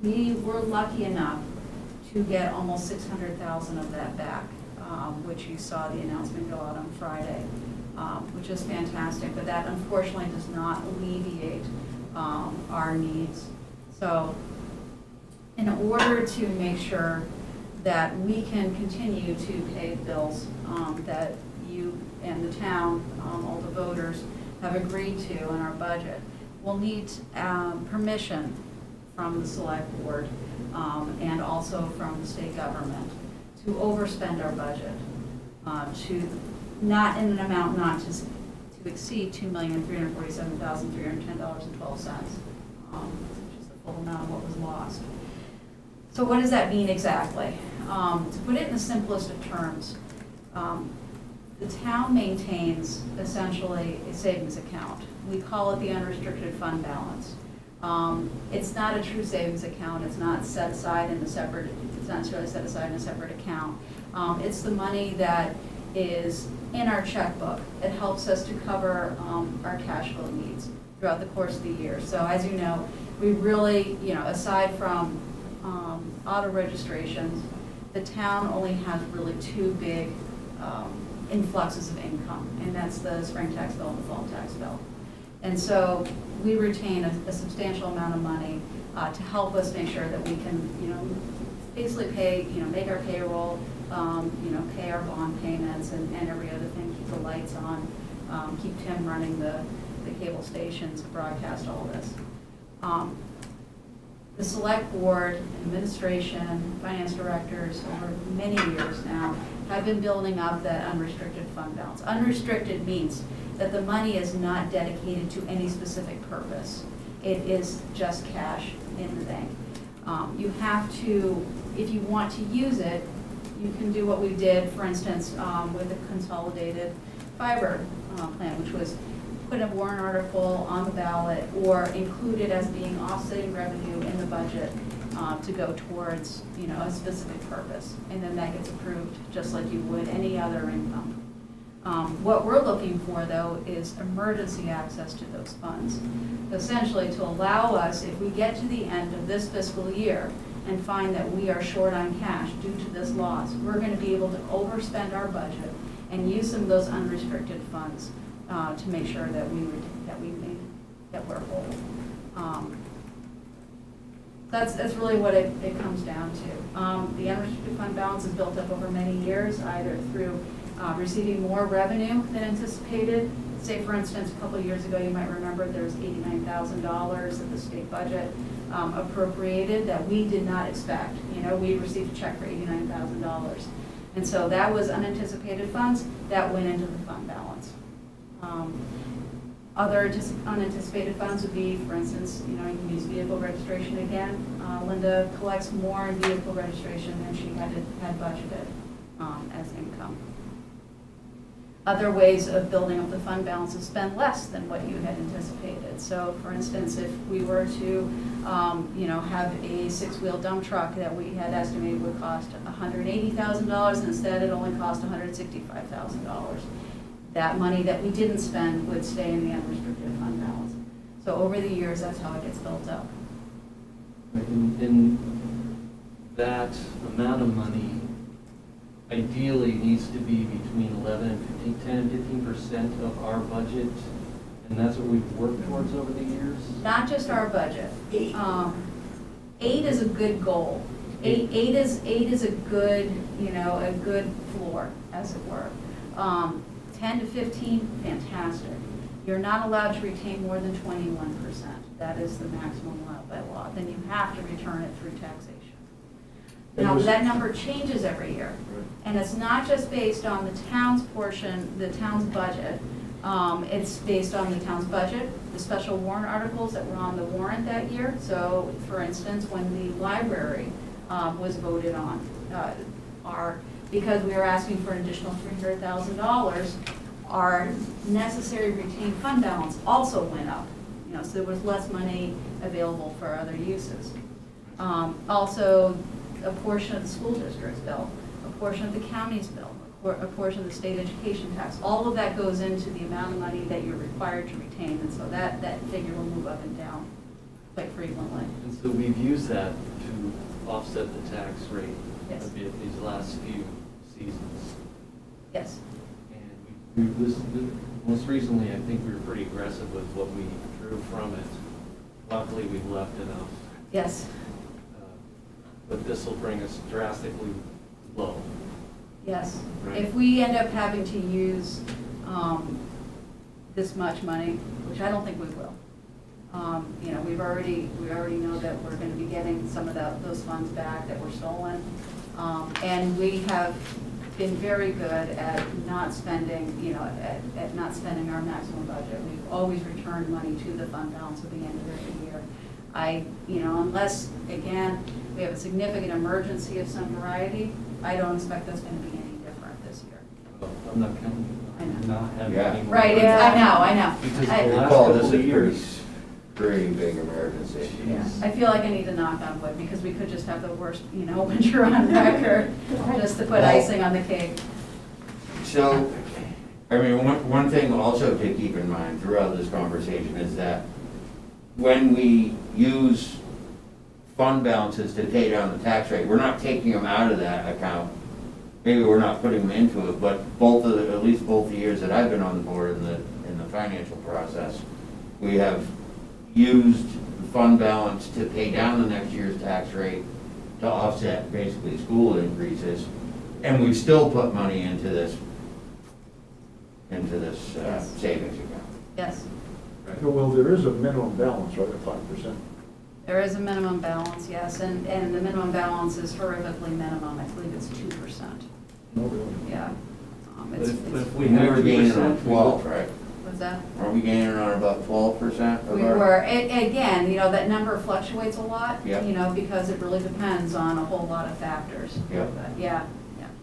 We were lucky enough to get almost $600,000 of that back, which you saw the announcement go out on Friday, which is fantastic, but that unfortunately does not alleviate our needs. So in order to make sure that we can continue to pay bills that you and the town, all the voters, have agreed to in our budget, we'll need permission from the select board and also from the state government to overspend our budget to not in an amount not to exceed $2,347,310.12, which is the full amount of what was lost. So what does that mean exactly? To put it in the simplest of terms, the The town maintains essentially a savings account. We call it the unrestricted fund balance. It's not a true savings account. It's not set aside in a separate, it's not necessarily set aside in a separate account. It's the money that is in our checkbook. It helps us to cover our cash flow needs throughout the course of the year. So as you know, we really, aside from auto registrations, the town only has really two big influxes of income, and that's the spring tax bill and the fall tax bill. And so we retain a substantial amount of money to help us make sure that we can, basically pay, make our payroll, pay our bond payments and every other thing, keep the lights on, keep Tim running the cable stations, broadcast all this. The select board, administration, finance directors over many years now have been building up that unrestricted fund balance. Unrestricted means that the money is not dedicated to any specific purpose. It is just cash in the bank. You have to, if you want to use it, you can do what we did, for instance, with the Consolidated fiber plan, which was put a warrant article on the ballot or include it as being offsetting revenue in the budget to go towards, a specific purpose. And then that gets approved just like you would any other income. What we're looking for, though, is emergency access to those funds. Essentially to allow us, if we get to the end of this fiscal year and find that we are short on cash due to this loss, we're going to be able to overspend our budget and use some of those unrestricted funds to make sure that that we're whole. That's really what it comes down to. The unrestricted fund balance is built up over many years, either through receiving more revenue than anticipated. Say, for instance, a couple of years ago, you might remember there was $89,000 that the state budget appropriated that we did not expect. We received a check for $89,000. And so that was unanticipated funds that went into the fund balance. Other unanticipated funds would be, for instance, you can use vehicle registration again. Linda collects more in vehicle registration than she had budgeted as income. Other ways of building up the fund balance is spend less than what you had anticipated. So, for instance, if we were to, have a 6-wheel dump truck that we had estimated would cost $180,000, and instead it only cost $165,000. That money that we didn't spend would stay in the unrestricted fund balance. So over the years, that's how it gets built up. And that amount of money ideally needs to be between 11 and 10 and 15% of our budget, and that's what we've worked towards over the years. Not just our budget. 8 is a good goal. Eight is a good, a good floor, as it were. 10 to 15, fantastic. You're not allowed to retain more than 21%. That is the maximum allowed by law. Then you have to return it through taxation. Now, that number changes every year. And it's not just based on the town's portion, the town's budget. It's based on the town's budget, the special warrant articles that were on the warrant that year. So, for instance, when the library was voted on, because we were asking for an additional $300,000, our necessary retained fund balance also went up. So there was less money available for other uses. Also, a portion of the school district's bill, a portion of the county's bill, a portion of the state education tax, all of that goes into the amount of money that you're required to retain, and so that figure will move up and down quite frequently. And so we've used that to offset the tax rate Yes. a bit these last few seasons. Yes. And most recently, I think we were pretty aggressive with what we drew from it. Luckily, we've left enough. Yes. But this will bring us drastically low. Yes. Right. If we end up having to use this much money, which I don't think we will, we already know that we're going to be getting some of those funds back that were stolen, and we have been very good at not spending, at not spending our maximum budget. We've always returned money to the fund balance at the end of every year. Unless, again, we have a significant emergency of some variety, I don't expect that's going to be any different this year. I'm not counting I know. you, not having Yeah. any more. Right, I know. Because I- the last Paul, couple this of is years. pretty big emergency. Yeah, I feel like I need to knock on wood, because we could just have the worst, winter on record, just to put Well- icing on the cake. So, I mean, one thing also to keep in mind throughout this conversation is that when we use fund balances to pay down the tax rate, we're not taking them out of that account. Maybe we're not putting them into it, but at least both the years that I've been on the board in the financial process, we have used the fund balance to pay down the next year's tax rate to offset basically school increases, and we've still put money into this Yes. savings account. Yes, Well, there is a minimum balance, right, of 5%? there is a minimum balance, yes, and the minimum balance is horrifically minimum, I believe it's 2%, No, really. yeah. But It's, if We we had were gaining 2%, on 12, right? what's that? Aren't we gaining on about 12% of We our? were, again, that number fluctuates a lot, Yeah. because it really depends on a whole lot of factors. Yeah. But yeah,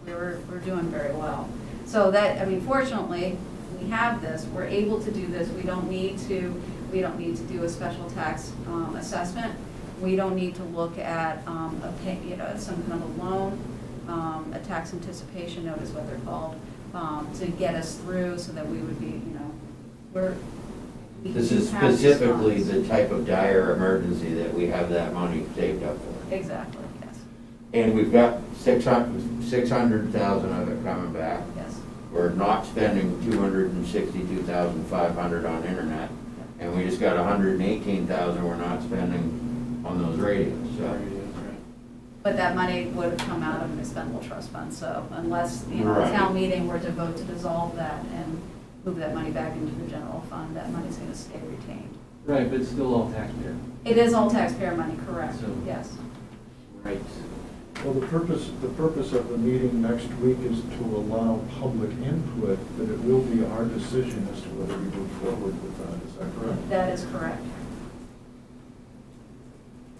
we're doing very well. So that, fortunately, we have this, we're able to do this, we don't need to do a special tax assessment. We don't need to look at some kind of a loan, a tax anticipation note is what they're called, to get us through so that we would be, we This do is have these specifically funds. the type of dire emergency that we have that money saved up for. Exactly, yes, And we've got 600,000 of it coming back. yes. We're not spending 262,500 on internet, and we just got 118,000 we're not spending on those radios, so. But that money would have come out of an expendable trust fund, so unless, the Right. town meeting were to vote to dissolve that and move that money back into the general fund, that money's gonna stay retained. Right, but it's still all taxpayer. It is all taxpayer money, correct, So- yes. Right. Well, the purpose of the meeting next week is to allow public input, but it will be our decision as to whether we move forward with that. Is that correct? That is correct.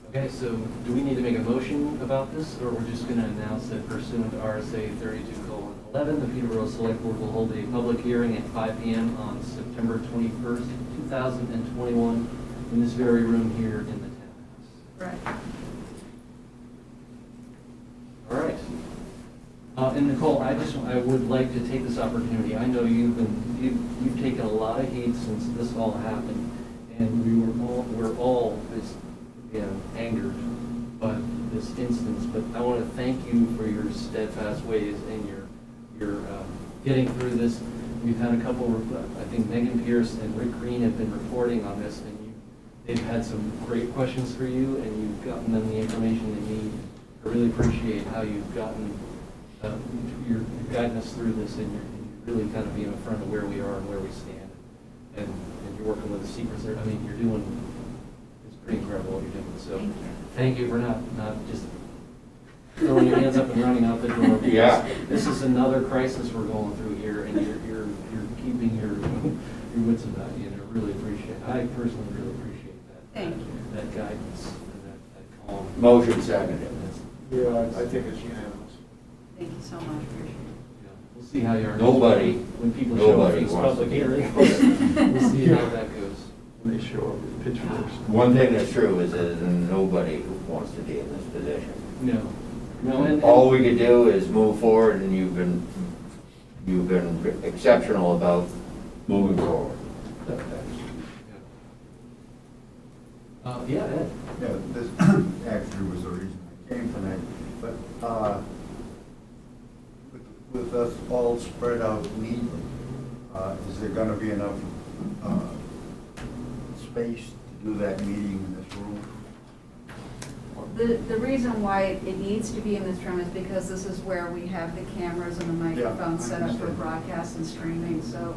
Okay, so do we need to make a motion about this, or we're just going to announce that pursuant to RSA 32:11, the Peterborough Select Board will hold a public hearing at 5 p.m. on September 21st, 2021, in this very room here in the townhouse? Correct. All right. And Nicole, I would like to take this opportunity. I know you've taken a lot of heat since this all happened, and we're all angered by this instance. But I want to thank you for your steadfast ways and your getting through this. We've had a couple. I think Megan Pierce and Rick Green have been reporting on this, and they've had some great questions for you, and you've gotten them the information they need. I really appreciate how you've gotten, you're guiding us through this, and you're really kind of being in front of where we are and where we stand. And you're working with the secrets there. You're doing, it's pretty incredible what you're doing. So Thank you. thank you for not just throwing your hands up and running out the door. because Yeah. This is another crisis we're going through here, and you're keeping your wits about you, and I really appreciate, I personally really appreciate that. Thank you. That guidance and that calm. Motion seconded. Yeah, I think it's unanimous. Thank you so much, appreciate it. We'll see how you are. Nobody- When people show up nobody for this wants public to be hearing, there. we'll see how that goes. When they show up with pitchforks. One thing that's true is there's nobody who wants to be in this position. No. No, and. All we could do is move forward, and you've been exceptional about moving forward. Yeah, Ed. Yeah, this actually was the reason I came tonight, but with us all spread out neatly, is there gonna be enough space to do that meeting in this room? The reason why it needs to be in this room is because this is where we have the cameras and the microphones I set up for understand. broadcast and streaming. So,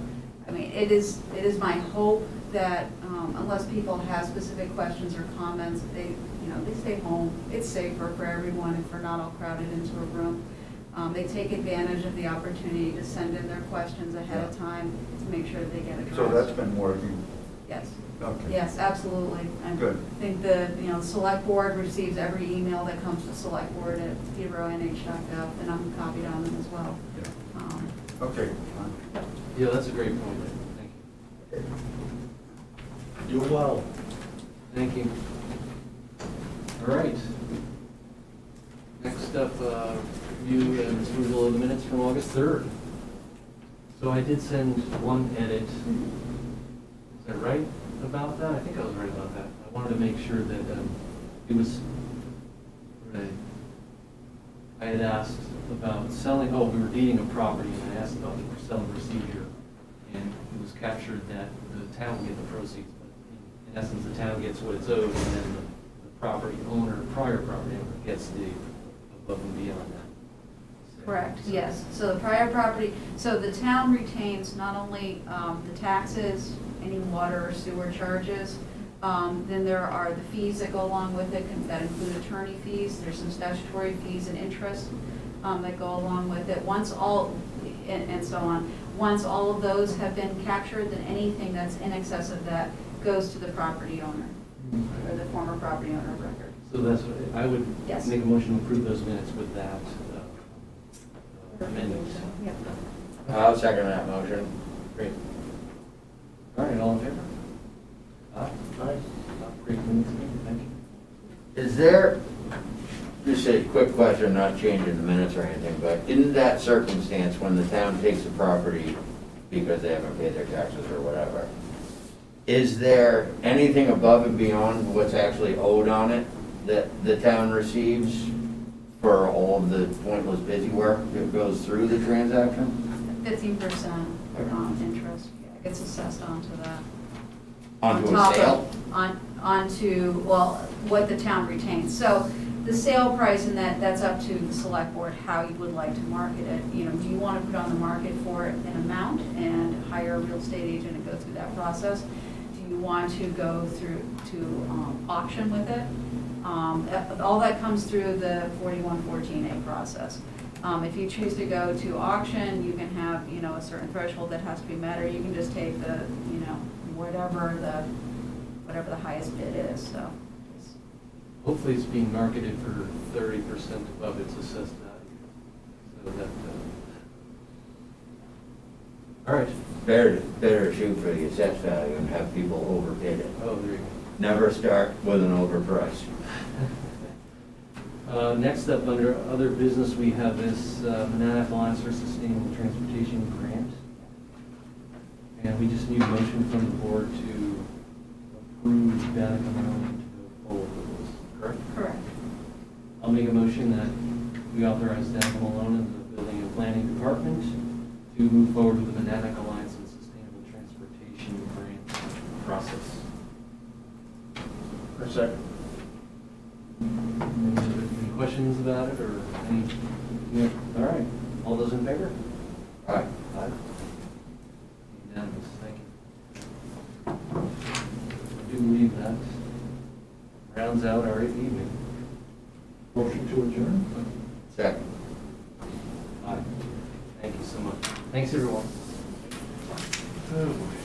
it is my hope that unless people have specific questions or comments, they stay home. It's safer for everyone if we're not all crowded into a room. They take advantage of the opportunity to send in their questions ahead of time to make sure that they get addressed. So that's been working, Yes. okay. Yes, absolutely. And Good. I think the select board receives every email that comes to select board at peterborough.nh.gov, and I'm copied on them as well. Yeah. Okay. Yeah, that's a great point. Thank you. You're well. Thank you. All right. Next up, review and approval of the minutes from August 3rd. So I did send one edit. Is that right about that? I think I was right about that. I wanted to make sure that it was, right. I had asked about selling, we were deeding a property, and I asked about the selling procedure. And it was captured that the town would get the proceeds, but in essence, the town gets what it's owed, and then the property owner, prior property owner, gets the above and beyond that. Correct, yes. So the prior property, so the town retains not only the taxes, any water or sewer charges, then there are the fees that go along with it, that include attorney fees, there's some statutory fees and interest that go along with it. Once all, and so on, once all of those have been captured, then anything that's in excess of that goes to the property owner, or the former property owner of record. So that's, what I would Yes. make a motion to approve those minutes with that amendment. Yep. I'll second that motion. Great. All right, all in favor? Aye. Aye. Great minutes, thank you. Is there, just a quick question, not changing the minutes or anything, but in that circumstance, when the town takes the property because they haven't paid their taxes or whatever, is there anything above and beyond what's actually owed on it that the town receives for all of the pointless busy work that goes through the transaction? 15% interest, yeah, gets assessed onto that. Onto On a top sale? of- Onto, well, what the town retains. So the sale price, and that's up to the select board, how you would like to market it. You know, do you want to put on the market for an amount and hire a real estate agent and go through that process? Do you want to go through to auction with it? All that comes through the 4114A process. If you choose to go to auction, you can have, you know, a certain threshold that has to be met, or you can just take the, you know, whatever the highest bid is, so. Hopefully it's being marketed for 30% above its assessed value. So that, all right. Better to shoot for the assessed value and have people overbid it. Oh, there you go. Never start with an overprice. Next up, under other business, we have this Mananac Alliance for Sustainable Transportation Grant. And we just need a motion from the board to approve Danica Maloney to go forward with this, correct? Correct. I'll make a motion that we authorize Danica Malone and the Building and Planning Department to move forward with the Mananac Alliance and Sustainable Transportation Grant process. A second. Any questions about it, or any? Yeah. All right. All those in favor? Aye. Aye. Unanimous, thank you. I do believe that rounds out our evening. Motion to adjourn? Second. Aye. Thank you so much. Thanks, everyone. Oh, boy.